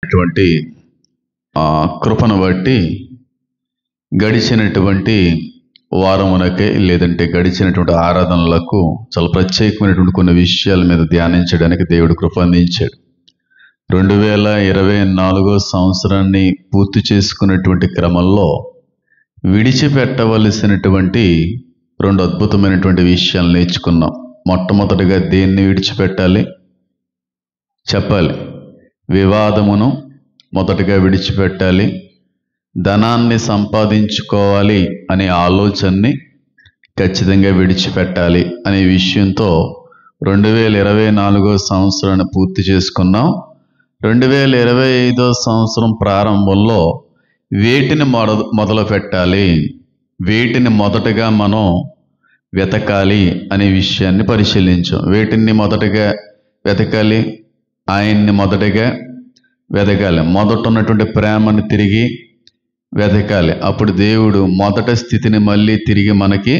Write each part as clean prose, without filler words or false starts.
అటువంటి కృపను బట్టి గడిచినటువంటి వారమునకే లేదంటే గడిచినటువంటి ఆరాధనలకు చాలా ప్రత్యేకమైనటువంటి కొన్ని విషయాల మీద ధ్యానించడానికి దేవుడు కృప అందించాడు. 2024 సంవత్సరాన్ని పూర్తి చేసుకున్నటువంటి క్రమంలో విడిచిపెట్టవలసినటువంటి 2 అద్భుతమైనటువంటి విషయాలు నేర్చుకున్నాం. మొట్టమొదటిగా దేన్ని విడిచిపెట్టాలి చెప్పాలి. వివాదమును మొదటగా విడిచిపెట్టాలి. ధనాన్ని సంపాదించుకోవాలి అనే ఆలోచనని ఖచ్చితంగా విడిచిపెట్టాలి అనే విషయంతో 2024 సంవత్సరాన్ని పూర్తి చేసుకున్నాం. 2025 సంవత్సరం ప్రారంభంలో వేటిని మొదలు పెట్టాలి, వేటిని మొదటగా మనం వెతకాలి అనే విషయాన్ని పరిశీలించాం. వేటిని మొదటగా వెతకాలి? ఆయన్ని మొదటగా వెతకాలి. మొదట ఉన్నటువంటి ప్రేమని తిరిగి వెతకాలి. అప్పుడు దేవుడు మొదట స్థితిని మళ్ళీ తిరిగి మనకి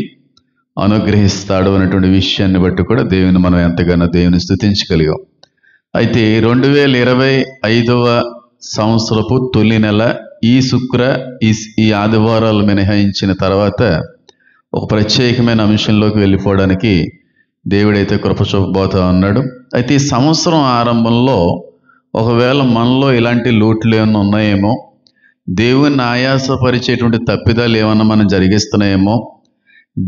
అనుగ్రహిస్తాడు అనేటువంటి విషయాన్ని బట్టి కూడా దేవుని మనం ఎంతగానో దేవుని స్తుతించగలిగాం. అయితే 2025 సంవత్సరపు తొలి నెల ఈ ఆదివారాలు మినహాయించిన తర్వాత ఒక ప్రత్యేకమైన అంశంలోకి వెళ్ళిపోవడానికి దేవుడైతే కృప చూపబోతా ఉన్నాడు. అయితే ఈ సంవత్సరం ఆరంభంలో ఒకవేళ మనలో ఇలాంటి లోట్లు ఏమన్నా ఉన్నాయేమో, దేవుణ్ణి ఆయాసపరిచేటువంటి తప్పిదాలు ఏమన్నా మనం జరిగిస్తున్నాయేమో,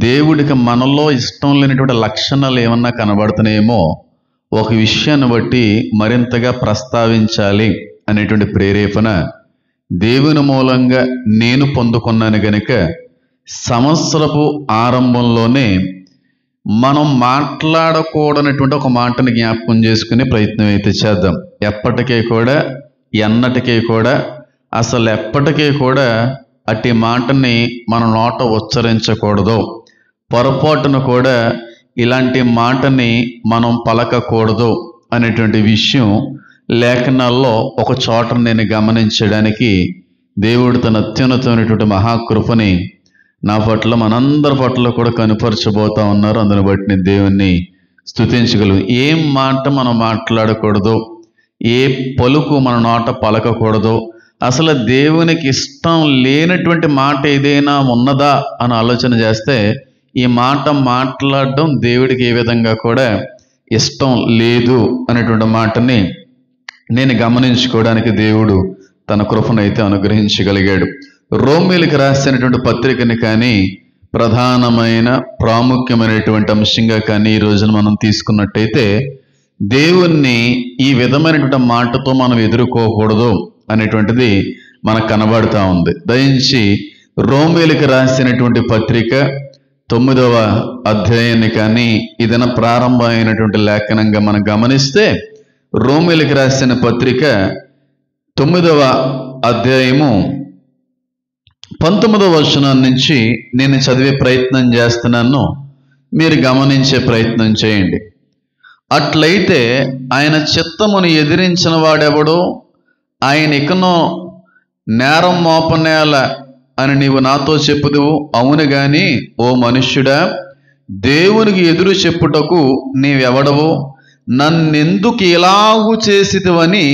దేవుడికి మనలో ఇష్టం లేనటువంటి లక్షణాలు ఏమన్నా కనబడుతున్నాయేమో, ఒక విషయాన్ని బట్టి మరింతగా ప్రస్తావించాలి అనేటువంటి ప్రేరేపణ దేవుని మూలంగా నేను పొందుకున్నాను గనుక సంవత్సరపు ఆరంభంలోనే మనం మాట్లాడకూడనటువంటి ఒక మాటని జ్ఞాపకం చేసుకునే ప్రయత్నం అయితే చేద్దాం. ఎప్పటికీ కూడా ఎన్నటికీ కూడా అసలు ఎప్పటికీ కూడా అట్టి మాటని మన నోట ఉచ్చరించకూడదు. పొరపాటున కూడా ఇలాంటి మాటని మనం పలకకూడదు అనేటువంటి విషయం లేఖనాల్లో ఒక చోట నేను గమనించడానికి దేవుడు తన అత్యున్నతమైనటువంటి మహాకృపని నా పట్ల మనందరి పట్ల కూడా కనుపరచబోతా ఉన్నారు. అందుని బట్టి నేను దేవుణ్ణి స్తుతించగలను. ఏం మాట మనం మాట్లాడకూడదు, ఏ పలుకు మన నోట పలకకూడదు, అసలు దేవునికి ఇష్టం లేనటువంటి మాట ఏదైనా ఉన్నదా అని ఆలోచన చేస్తే ఈ మాట మాట్లాడడం దేవుడికి ఏ విధంగా కూడా ఇష్టం లేదు అనేటువంటి మాటని నేను గమనించుకోవడానికి దేవుడు తన కృపనైతే అనుగ్రహించగలిగాడు. రోమీయులకు రాసినటువంటి పత్రికని కానీ ప్రధానమైన ప్రాముఖ్యమైనటువంటి అంశంగా కానీ ఈ రోజున మనం తీసుకున్నట్టయితే దేవుణ్ణి ఈ విధమైనటువంటి మాటతో మనం ఎదుర్కోకూడదు అనేటువంటిది మనకు కనబడుతూ ఉంది. దయించి రోమీయులకు రాసినటువంటి పత్రిక 9వ అధ్యాయాన్ని కానీ ఇదన ప్రారంభమైనటువంటి లేఖనంగా మనం గమనిస్తే రోమీయులకు రాసిన పత్రిక 9వ అధ్యాయము 19వ వచనం నుంచి నేను చదివే ప్రయత్నం చేస్తున్నాను. మీరు గమనించే ప్రయత్నం చేయండి. అట్లయితే ఆయన చిత్తమును ఎదిరించిన వాడెవడో ఆయన ఇకనో నేరం మోపనేల అని నీవు నాతో చెప్పుదువు. అవును గాని ఓ మనుష్యుడా, దేవునికి ఎదురు చెప్పుటకు నీవెవడవు? నన్నెందుకు ఇలాగు చేసిదువని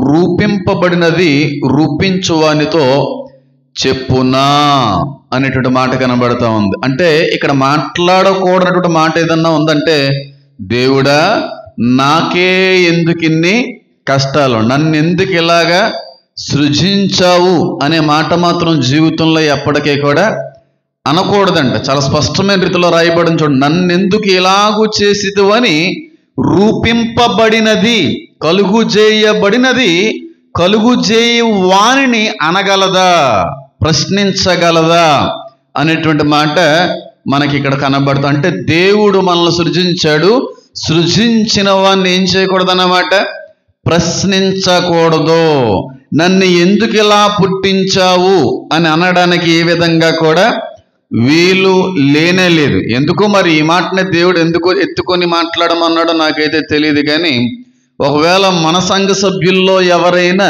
రూపింపబడినది రూపించువానితో చెప్పునా అనేటువంటి మాట కనబడతా ఉంది. అంటే ఇక్కడ మాట్లాడకూడనటువంటి మాట ఏదన్నా ఉందంటే, దేవుడా నాకే ఎందుకు ఇన్ని కష్టాలు, నన్ను ఎందుకు ఇలాగా సృజించావు అనే మాట మాత్రం జీవితంలో ఎప్పటికీ కూడా అనకూడదంట. చాలా స్పష్టమైన రీతిలో రాయబడిన చూడండి. నన్నెందుకు ఇలాగూ చేసిదు అని రూపింపబడినది, కలుగు చేయబడినది, కలుగు చేయి వాణిని అనగలదా, ప్రశ్నించగలదా అనేటువంటి మాట మనకి ఇక్కడ కనబడుతుంది. అంటే దేవుడు మనల్ని సృజించాడు, సృజించిన వాడిని ఏం చేయకూడదు అన్నమాట, ప్రశ్నించకూడదు. నన్ను ఎందుకు ఇలా పుట్టించావు అని అనడానికి ఏ విధంగా కూడా వీలు లేనే లేదు. ఎందుకు మరి ఈ మాటని దేవుడు ఎందుకు ఎత్తుకొని మాట్లాడమన్నాడో నాకైతే తెలియదు. కానీ ఒకవేళ మన సంఘ సభ్యుల్లో ఎవరైనా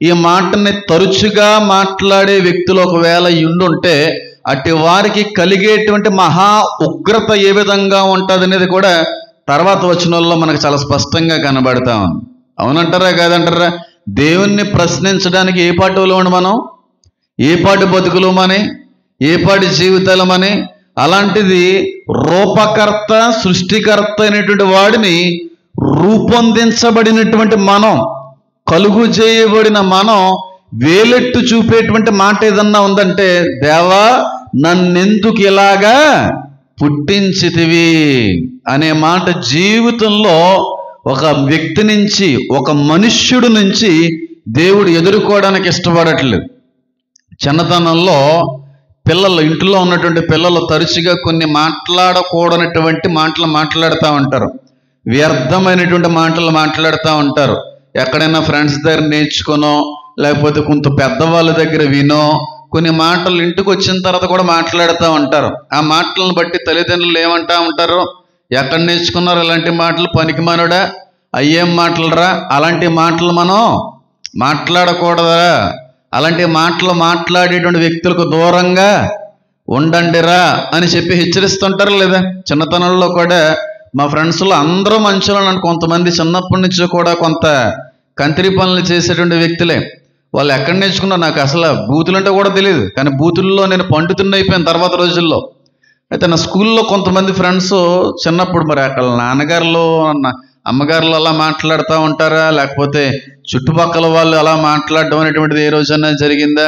ఈ మాటని తరచుగా మాట్లాడే వ్యక్తులు ఒకవేళ ఉండుంటే అట్టి వారికి కలిగేటువంటి మహా ఉగ్రత ఏ విధంగా ఉంటుంది అనేది కూడా తర్వాత వచనాల్లో మనకు చాలా స్పష్టంగా కనబడతా ఉంది. అవునంటారా కాదంటారా? దేవుణ్ణి ప్రశ్నించడానికి ఏ పాటి వాళ్ళం మనం, ఏ పాటి బతుకులమని, ఏ పాటి జీవితాలమని. అలాంటిది రూపకర్త సృష్టికర్త అయినటువంటి వాడిని రూపొందించబడినటువంటి మనం, కలుగు చేయబడిన మనం వేలెట్టు చూపేటువంటి మాట ఏదన్నా ఉందంటే, దేవా నన్నెందుకు ఇలాగా పుట్టించితివి అనే మాట జీవితంలో ఒక వ్యక్తి నుంచి, ఒక మనుష్యుడు నుంచి దేవుడు ఎదుర్కోవడానికి ఇష్టపడట్లేదు. చిన్నతనంలో పిల్లలు, ఇంట్లో ఉన్నటువంటి పిల్లలు తరచుగా కొన్ని మాట్లాడకూడనటువంటి మాటలు మాట్లాడుతూ ఉంటారు, వ్యర్థమైనటువంటి మాటలు మాట్లాడుతూ ఉంటారు. ఎక్కడైనా ఫ్రెండ్స్ దగ్గర నేర్చుకునో, లేకపోతే కొంత పెద్దవాళ్ళ దగ్గర వినో కొన్ని మాటలు ఇంటికి వచ్చిన తర్వాత కూడా మాట్లాడుతూ ఉంటారు. ఆ మాటలను బట్టి తల్లిదండ్రులు ఏమంటా ఉంటారు, ఎక్కడ నేర్చుకున్నారు ఇలాంటి మాటలు, పనికిమానుడా, అయ్యేం మాటలరా, అలాంటి మాటలు మనం మాట్లాడకూడదా, అలాంటి మాటలు మాట్లాడేటువంటి వ్యక్తులకు దూరంగా ఉండండిరా అని చెప్పి హెచ్చరిస్తుంటారు లేదా. చిన్నతనంలో కూడా మా ఫ్రెండ్స్లో అందరూ మంచివాళ్ళు, కొంతమంది చిన్నప్పటి నుంచి కూడా కొంత కంత్రి పనులు చేసేటువంటి వ్యక్తులే. వాళ్ళు ఎక్కడ నేర్చుకున్నా నాకు అసలు బూతులు అంటే కూడా తెలియదు, కానీ బూతుల్లో నేను పండితుడిని అయిపోయాను తర్వాత రోజుల్లో. అయితే నా స్కూల్లో కొంతమంది ఫ్రెండ్స్ చిన్నప్పుడు మరి అక్కడ నాన్నగారులు అమ్మగారులు అలా మాట్లాడుతూ ఉంటారా, లేకపోతే చుట్టుపక్కల వాళ్ళు అలా మాట్లాడడం అనేటువంటిది ఏ రోజైనా జరిగిందా,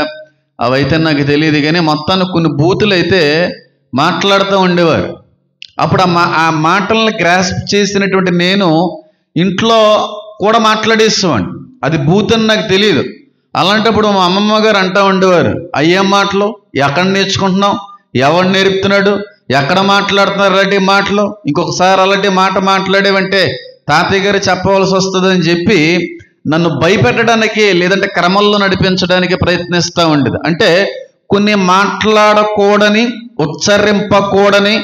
అవైతే నాకు తెలియదు. కానీ మొత్తానికి కొన్ని బూతులు అయితే మాట్లాడుతూ ఉండేవారు. అప్పుడు ఆ మాటలను గ్రాస్ప్ చేసినటువంటి నేను ఇంట్లో కూడా మాట్లాడేసేవాడిని, అది బూత్ అని నాకు తెలియదు. అలాంటప్పుడు మా అమ్మమ్మ గారు అంటూ ఉండేవారు, అయ్యేం మాటలు, ఎక్కడ నేర్చుకుంటున్నావు, ఎవరు నేర్పుతున్నాడు, ఎక్కడ మాట్లాడుతున్నారు అలాంటి మాటలు, ఇంకొకసారి అలాంటి మాట మాట్లాడేవంటే తాతయ్య గారు చెప్పవలసి వస్తుందని చెప్పి నన్ను భయపెట్టడానికి, లేదంటే క్రమంలో నడిపించడానికి ప్రయత్నిస్తూ ఉండేది. అంటే కొన్ని మాట్లాడకూడని, ఉచ్చరింపకూడని,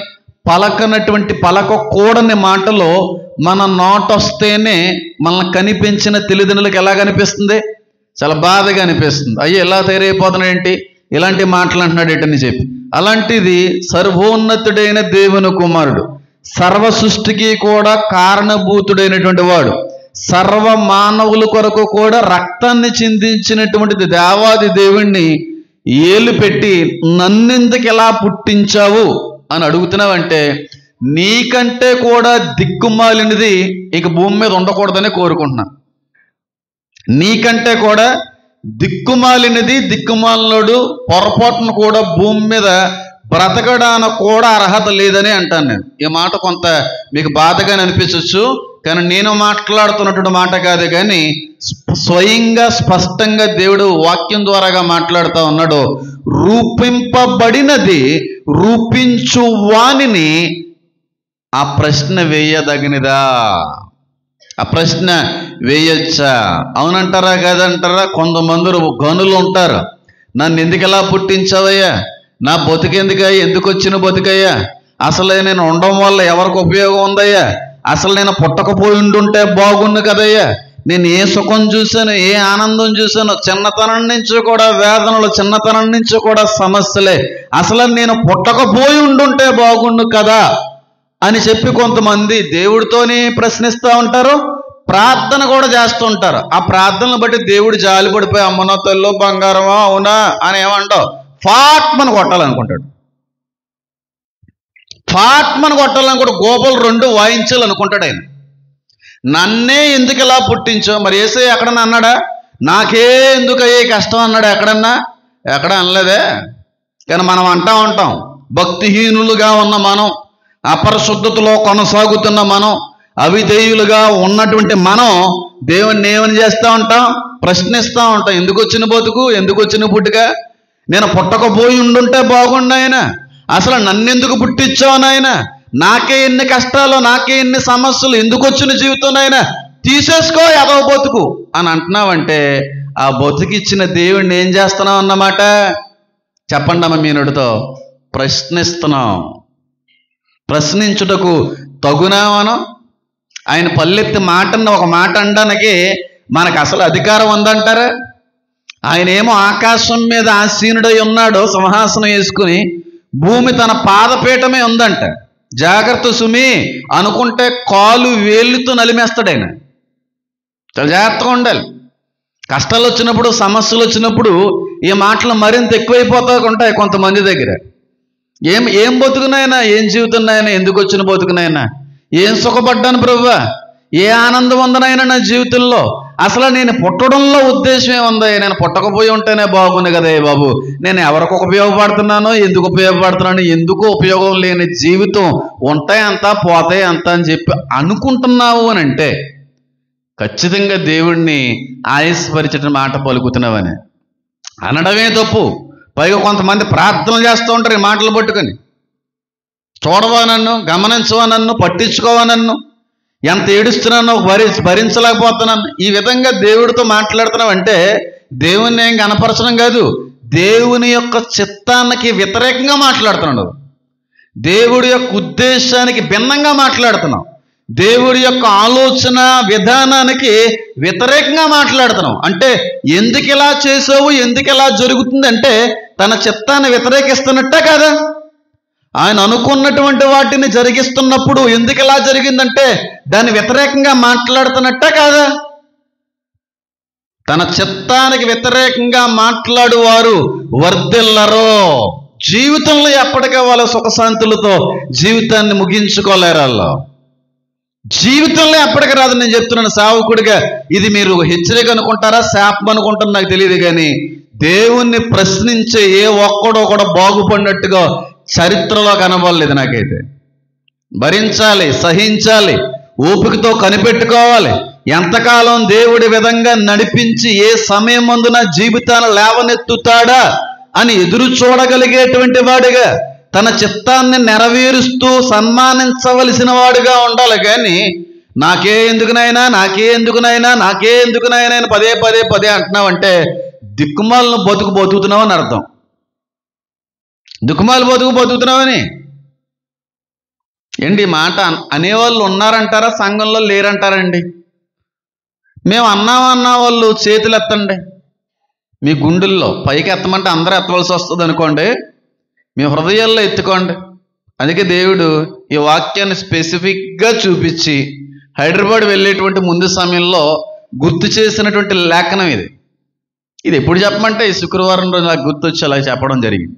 పలకకూడని మాటలు మన నోటొస్తేనే మనల్ని కనిపించిన తల్లిదండ్రులకు ఎలా కనిపిస్తుంది, చాలా బాధగా అనిపిస్తుంది. అయ్యో ఎలా తయారైపోతున్నాడేంటి, ఇలాంటి మాటలు అంటున్నాడు ఏంటని చెప్పి. అలాంటిది సర్వోన్నతుడైన దేవుని కుమారుడు, సర్వ సృష్టికి కూడా కారణభూతుడైనటువంటి వాడు, సర్వ మానవుల కొరకు కూడా రక్తాన్ని చిందించినటువంటిది దేవాది దేవుణ్ణి ఏలు పెట్టి నన్నెందుకు ఎలా పుట్టించావు అని అడుగుతున్నావంటే, నీకంటే కూడా దిక్కుమాలినది ఇక భూమి మీద ఉండకూడదని కోరుకుంటున్నాను. నీకంటే కూడా దిక్కుమాలినది, దిక్కుమాలినోడు పొరపాటును కూడా భూమి మీద బ్రతకడానికి కూడా అర్హత లేదని అంటాను నేను. ఈ మాట కొంత మీకు బాధగానే అనిపించవచ్చు, కానీ నేను మాట్లాడుతున్నటువంటి మాట కాదు, కానీ స్వయంగా స్పష్టంగా దేవుడు వాక్యం ద్వారాగా మాట్లాడుతూ ఉన్నాడు. రూపింపబడినది రూపించు వానిని ఆ ప్రశ్న వేయదగినదా, ఆ ప్రశ్న వేయచ్చా, అవునంటారా కాదంటారా. కొంతమంది గనులు ఉంటారు, నన్ను ఎందుకు ఎలా పుట్టించావయ్యా, నా బతుకెందుకయ్యా, ఎందుకు వచ్చిన బతుకయ్యా, అసలే నేను ఉండడం వల్ల ఎవరికి ఉపయోగం ఉందయ్యా, అసలు నేను పుట్టకపోయి ఉండుంటే బాగుండు కదయ్యా, నేను ఏ సుఖం చూశాను, ఏ ఆనందం చూశాను, చిన్నతనం నుంచి కూడా వేదనలు, చిన్నతనం నుంచి కూడా సమస్యలే, అసలు నేను పుట్టకపోయి ఉండుంటే బాగుండు కదా అని చెప్పి కొంతమంది దేవుడితోనే ప్రశ్నిస్తూ ఉంటారు, ప్రార్థన కూడా చేస్తూ ఉంటారు. ఆ ప్రార్థనలు బట్టి దేవుడు జాలి పడిపోయి అమ్మనో తల్లో బంగారమా అవునా అని ఏమంటావు ఫాట్మని కొట్టాలనుకుంటాడు. ఫాట్మని కొట్టాలనుకుంటే గోపలు 2 వాయించాలనుకుంటాడు ఆయన. నన్నే ఎందుకు ఇలా పుట్టించావు, మరి యేసయ్య ఎక్కడన్నా అన్నాడా, నాకే ఎందుకు అయ్యే కష్టం అన్నాడు ఎక్కడన్నా, ఎక్కడ అనలేదే. కానీ మనం అంటూ ఉంటాం, భక్తిహీనులుగా ఉన్న మనం, అపరిశుద్ధతలో కొనసాగుతున్న మనం, అవిధేయులుగా ఉన్నటువంటి మనం దేవుణ్ణి ఏమని చేస్తూ ఉంటాం, ప్రశ్నిస్తూ ఉంటాం. ఎందుకు వచ్చిన బతుకు, ఎందుకు వచ్చిన పుట్టుక, నేను పుట్టకపోయి ఉండుంటే బాగుండు ఆయన, అసలు నన్నెందుకు పుట్టించావు నాయన, నాకే ఎన్ని కష్టాలు, నాకే ఎన్ని సమస్యలు, ఎందుకు వచ్చిన జీవితం నాయన, తీసేసుకో ఎదవ బతుకు అని అంటున్నావంటే ఆ బతుకిచ్చిన దేవుణ్ణి ఏం చేస్తున్నావు అన్నమాట. చెప్పండి అమ్మ మీనుడితో, ప్రశ్నిస్తున్నాం. ప్రశ్నించుటకు తగునా మనం? ఆయన పల్లెత్తి మాటన్న ఒక మాట అనడానికి మనకు అసలు అధికారం ఉందంటారా? ఆయన ఏమో ఆకాశం మీద ఆసీనుడై ఉన్నాడు సింహాసనం వేసుకుని, భూమి తన పాదపీఠమే ఉందంట. జాగ్రత్త సుమి, అనుకుంటే కాలు వేళ్ళుతో నలిమేస్తాడు ఆయన. చాలా జాగ్రత్తగా ఉండాలి. కష్టాలు వచ్చినప్పుడు, సమస్యలు వచ్చినప్పుడు ఈ మాటలు మరింత ఎక్కువైపోతూ ఉంటాయి కొంతమంది దగ్గర. ఏం బతుకునైనా, ఏం జీవితున్నాయనా, ఎందుకు వచ్చిన బతుకునైనా, ఏం సుఖపడ్డాను ప్రభువా, ఏ ఆనందం ఉందనైనా నా జీవితంలో, అసలు నేను పుట్టడంలో ఉద్దేశం ఏముంది, నేను పుట్టకపోయి ఉంటేనే బాగుంది కదా బాబు, నేను ఎవరికి ఉపయోగపడుతున్నానో, ఎందుకు ఉపయోగపడుతున్నానో, ఎందుకు ఉపయోగం లేని జీవితం, ఉంటాయి అంతా పోతాయి అంతా అని చెప్పి అనుకుంటున్నావు అని అంటే ఖచ్చితంగా దేవుణ్ణి ఆయాసపరిచిన మాట పలుకుతున్నావని అనడమే తప్పు. పైగా కొంతమంది ప్రార్థనలు చేస్తూ ఉంటారు ఈ మాటలు పట్టుకొని. చూడవా నన్ను, గమనించవా నన్ను, పట్టించుకోవా నన్ను, ఎంత ఏడుస్తున్నానో భరించలేకపోతున్నాను, ఈ విధంగా దేవుడితో మాట్లాడుతున్నావంటే దేవుణ్ణి ఏం కనపరచడం కాదు, దేవుని యొక్క చిత్తానికి వ్యతిరేకంగా మాట్లాడుతున్నాడు, దేవుడి యొక్క ఉద్దేశానికి భిన్నంగా మాట్లాడుతున్నావు, దేవుడి యొక్క ఆలోచన విధానానికి వ్యతిరేకంగా మాట్లాడుతున్నాం. అంటే ఎందుకు ఇలా చేసావు, ఎందుకు ఇలా జరుగుతుంది అంటే తన చిత్తాన్ని వ్యతిరేకిస్తున్నట్టే కాదా? ఆయన అనుకున్నటువంటి వాటిని జరిగిస్తున్నప్పుడు ఎందుకు ఇలా జరిగిందంటే దాన్ని వ్యతిరేకంగా మాట్లాడుతున్నట్టే కాదా? తన చిత్తానికి వ్యతిరేకంగా మాట్లాడువారు వర్ధిల్లరు. జీవితంలో ఎప్పటికీ వాళ్ళ సుఖశాంతులతో జీవితాన్ని ముగించుకోలేరు. వాళ్ళు జీవితంలో ఎప్పటికీ రాదు. నేను చెప్తున్నాను సేవకుడిగా, ఇది మీరు హెచ్చరిక అనుకుంటారా, శాపం అనుకుంటారా నాకు తెలియదు, కానీ దేవుణ్ణి ప్రశ్నించే ఏ ఒక్కడో కూడా బాగుపడినట్టుగా చరిత్రలో కనబడలేదు నాకైతే. భరించాలి, సహించాలి, ఓపికతో కనిపెట్టుకోవాలి. ఎంతకాలం దేవుడి విధంగా నడిపించి ఏ సమయం ముందున జీవితాన్ని లేవనెత్తుతాడా అని ఎదురు చూడగలిగేటువంటి వాడిగా, తన చిత్తాన్ని నెరవేరుస్తూ సన్మానించవలసిన వాడుగా ఉండాలి. కానీ నాకే ఎందుకునైనా, నాకే ఎందుకునైనా, నాకే ఎందుకునైనా అని పదే పదే పదే అంటున్నావంటే దిక్కుమాలను బతుకుతున్నావు అని అర్థం. దిక్కుమాలు బతుకుతున్నావని ఏంటి మాట అనేవాళ్ళు ఉన్నారంటారా, సంఘంలో లేరంటారండి? మేము అన్న వాళ్ళు చేతులు ఎత్తండి, మీ గుండెల్లో పైకి ఎత్తమంటే అందరూ ఎత్తవలసి వస్తుంది అనుకోండి, మీ హృదయాల్లో ఎత్తుకోండి. అందుకే దేవుడు ఈ వాక్యాన్ని స్పెసిఫిక్గా చూపించి హైదరాబాద్ వెళ్ళేటువంటి ముందు సమయంలో గుర్తు చేసినటువంటి లేఖనం ఇది. ఇది ఎప్పుడు చెప్పమంటే ఈ శుక్రవారం రోజు నాకు గుర్తొచ్చి అలా చెప్పడం జరిగింది.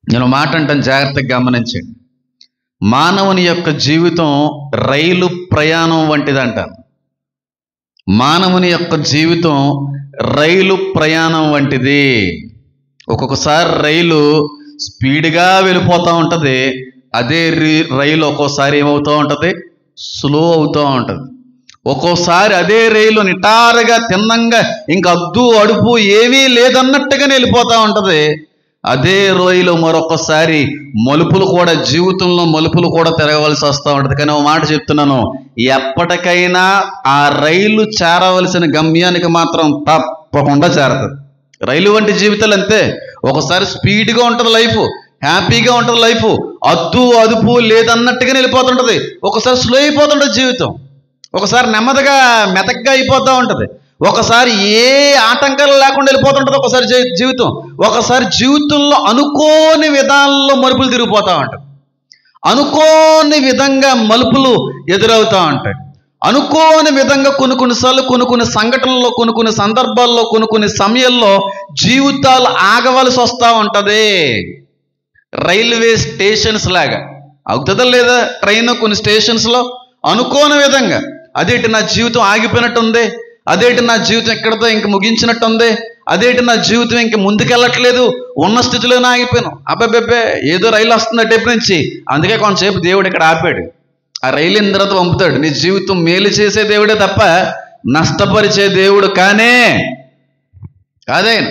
నేను మాట అంటాను, జాగ్రత్తగా గమనించండి. మానవుని యొక్క జీవితం రైలు ప్రయాణం వంటిది అంటాను. మానవుని యొక్క జీవితం రైలు ప్రయాణం వంటిది. ఒక్కొక్కసారి రైలు స్పీడ్గా వెళ్ళిపోతూ ఉంటుంది, అదే రైలు ఒక్కోసారి ఏమవుతూ ఉంటుంది, స్లో అవుతూ ఉంటుంది. ఒక్కోసారి అదే రైలు నిటారుగా తిన్నంగా ఇంక అద్దు అడుపు ఏమీ లేదన్నట్టుగానే వెళ్ళిపోతూ ఉంటుంది. అదే రైలు మరొకసారి మలుపులు కూడా, జీవితంలో మలుపులు కూడా తిరగవలసి వస్తూ ఉంటుంది. కానీ ఒక మాట చెప్తున్నాను, ఎప్పటికైనా ఆ రైలు చేరవలసిన గమ్యానికి మాత్రం తప్పకుండా చేరుతుంది. రైలు వంటి జీవితాలు అంతే. ఒకసారి స్పీడ్గా ఉంటుంది లైఫ్, హ్యాపీగా ఉంటుంది లైఫ్, అద్దు అదుపు లేదన్నట్టుగానే వెళ్ళిపోతుంటుంది. ఒకసారి స్లో అయిపోతుంటుంది జీవితం, ఒకసారి నెమ్మదిగా మెతగ్గా అయిపోతూ ఉంటుంది, ఒకసారి ఏ ఆటంకాలు లేకుండా వెళ్ళిపోతుంటుంది ఒకసారి జీవితం. ఒకసారి జీవితంలో అనుకోని విధానంలో మలుపులు తిరిగిపోతూ ఉంటాయి, అనుకోని విధంగా మలుపులు ఎదురవుతూ ఉంటాయి, అనుకోని విధంగా కొన్నిసార్లు కొన్ని సంఘటనల్లో, కొన్ని సందర్భాల్లో, కొన్ని సమయాల్లో జీవితాలు ఆగవలసి వస్తూ ఉంటుంది. రైల్వే స్టేషన్స్ లాగా అవుతుందా లేదా? ట్రైన్ కొన్ని స్టేషన్స్లో అనుకోని విధంగా అదేంటి నా జీవితం ఆగిపోయినట్టుంది, అదేంటి నా జీవితం ఎక్కడితో ఇంక ముగించినట్టుంది, అదేంటి నా జీవితం ఇంక ముందుకెళ్ళట్లేదు, ఉన్న స్థితిలోనే ఆగిపోయాను. అబ్బాబ్బే ఏదో రైలు వస్తుంది టైపు నుంచి, అందుకే కొంతసేపు దేవుడు ఇక్కడ ఆపాడు. ఆ రైలు అయిన తర్వాత పంపుతాడు. నీ జీవితం మేలు చేసే దేవుడే తప్ప నష్టపరిచే దేవుడు కాదైన.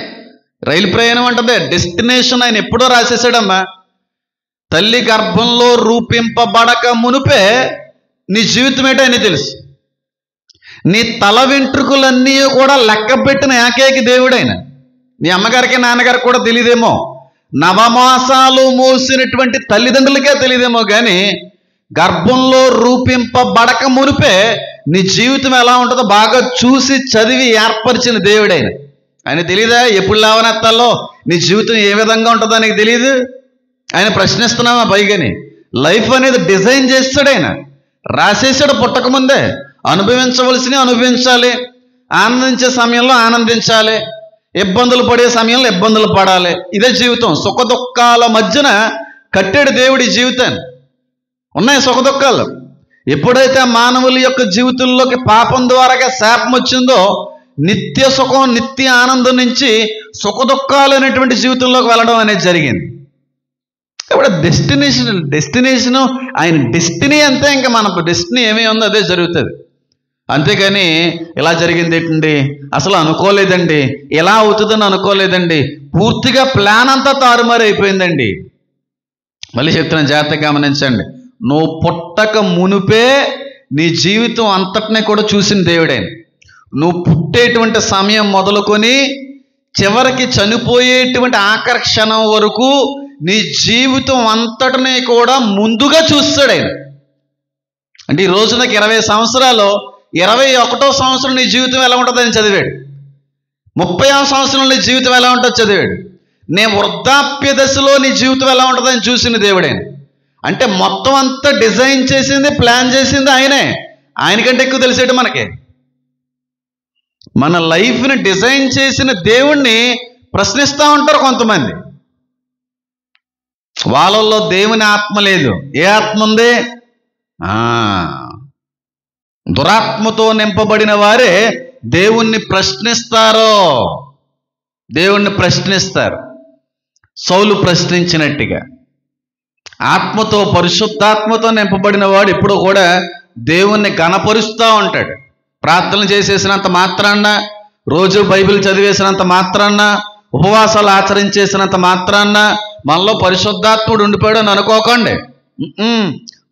రైలు ప్రయాణం అంటే డెస్టినేషన్ ఆయన ఎప్పుడో రాసేసాడమ్మా. తల్లి గర్భంలో రూపింపబడక మునుపే నీ జీవితం ఏంటో ఆయన తెలుసు. నీ తల వెంట్రుకలన్నీ కూడా లెక్క పెట్టిన ఏకైక దేవుడైన. నీ అమ్మగారికి నాన్నగారికి కూడా తెలియదేమో, నవమాసాలు మోసినటువంటి తల్లిదండ్రులకే తెలియదేమో, కానీ గర్భంలో రూపింపబడక మునిపే నీ జీవితం ఎలా ఉంటుందో బాగా చూసి చదివి ఏర్పరిచిన దేవుడైన. ఆయన తెలియదా ఎప్పుడు లేవనెత్తాలో నీ జీవితం ఏ విధంగా ఉంటుందో నీకు తెలియదు? ఆయన ప్రశ్నిస్తున్నామా? పైగాని లైఫ్ అనేది డిజైన్ చేస్తాడు ఆయన, రాసేసాడు పుట్టకముందే. అనుభవించవలసినవి అనుభవించాలి, ఆనందించే సమయంలో ఆనందించాలి, ఇబ్బందులు పడే సమయంలో ఇబ్బందులు పడాలి. ఇదే జీవితం. సుఖ దుఃఖాల మధ్యన కట్టాడు దేవుడి జీవితాన్ని. ఉన్నాయి సుఖ దుఃఖాలు. ఎప్పుడైతే మానవుల యొక్క జీవితంలోకి పాపం ద్వారాగా శాపం వచ్చిందో నిత్య సుఖం, నిత్య ఆనందం నుంచి సుఖ దుఃఖాలు అనేటువంటి జీవితంలోకి వెళ్ళడం అనేది జరిగింది. ఇప్పుడు డెస్టినేషను ఆయన డెస్టినీ అంతే. ఇంకా మన డెస్టినీ ఏమీ ఉందో అదే జరుగుతుంది. అంతేకాని ఇలా జరిగింది ఏంటండి, అసలు అనుకోలేదండి, ఎలా అవుతుందని అనుకోలేదండి, పూర్తిగా ప్లాన్ అంతా తారుమారు అయిపోయిందండి. మళ్ళీ చెప్తున్నాను, జాగ్రత్తగా గమనించండి. నువ్వు పుట్టక మునుపే నీ జీవితం అంతటినీ కూడా చూసిన దేవుడే. నువ్వు పుట్టేటువంటి సమయం మొదలుకొని చివరికి చనిపోయేటువంటి ఆఖరి క్షణం వరకు నీ జీవితం అంతటినీ కూడా ముందుగా చూస్తాడు ఆయన. అంటే ఈ రోజు నాకు 20 సంవత్సరాలు, 21వ సంవత్సరం నీ జీవితం ఎలా ఉంటుందని చదివాడు. 30వ సంవత్సరం నీ జీవితం ఎలా ఉంటుందో చదివాడు. నేను వృద్ధాప్య దశలో నీ జీవితం ఎలా ఉంటుందని చూసిన దేవుడే. అంటే మొత్తం అంతా డిజైన్ చేసింది, ప్లాన్ చేసింది ఆయనే. ఆయనకంటే ఎక్కువ తెలిసేటి మనకి. మన లైఫ్ని డిజైన్ చేసిన దేవుణ్ణి ప్రశ్నిస్తూ ఉంటారు కొంతమంది. వాళ్ళల్లో దేవుని ఆత్మ లేదు. ఏ ఆత్మ ఉంది? దురాత్మతో నింపబడిన వారే దేవుణ్ణి ప్రశ్నిస్తారు. దేవుణ్ణి ప్రశ్నిస్తారు, సౌలు ప్రశ్నించినట్టుగా. ఆత్మతో, పరిశుద్ధాత్మతో నింపబడిన వాడు ఎప్పుడు కూడా దేవుణ్ణి ఘనపరుస్తూ ఉంటాడు. ప్రార్థనలు చేసేసినంత మాత్రాన్న, రోజు బైబిల్ చదివేసినంత మాత్రాన్న, ఉపవాసాలు ఆచరించేసినంత మాత్రాన్న మనలో పరిశుద్ధాత్ముడు ఉండిపోయాడు అని అనుకోకండి.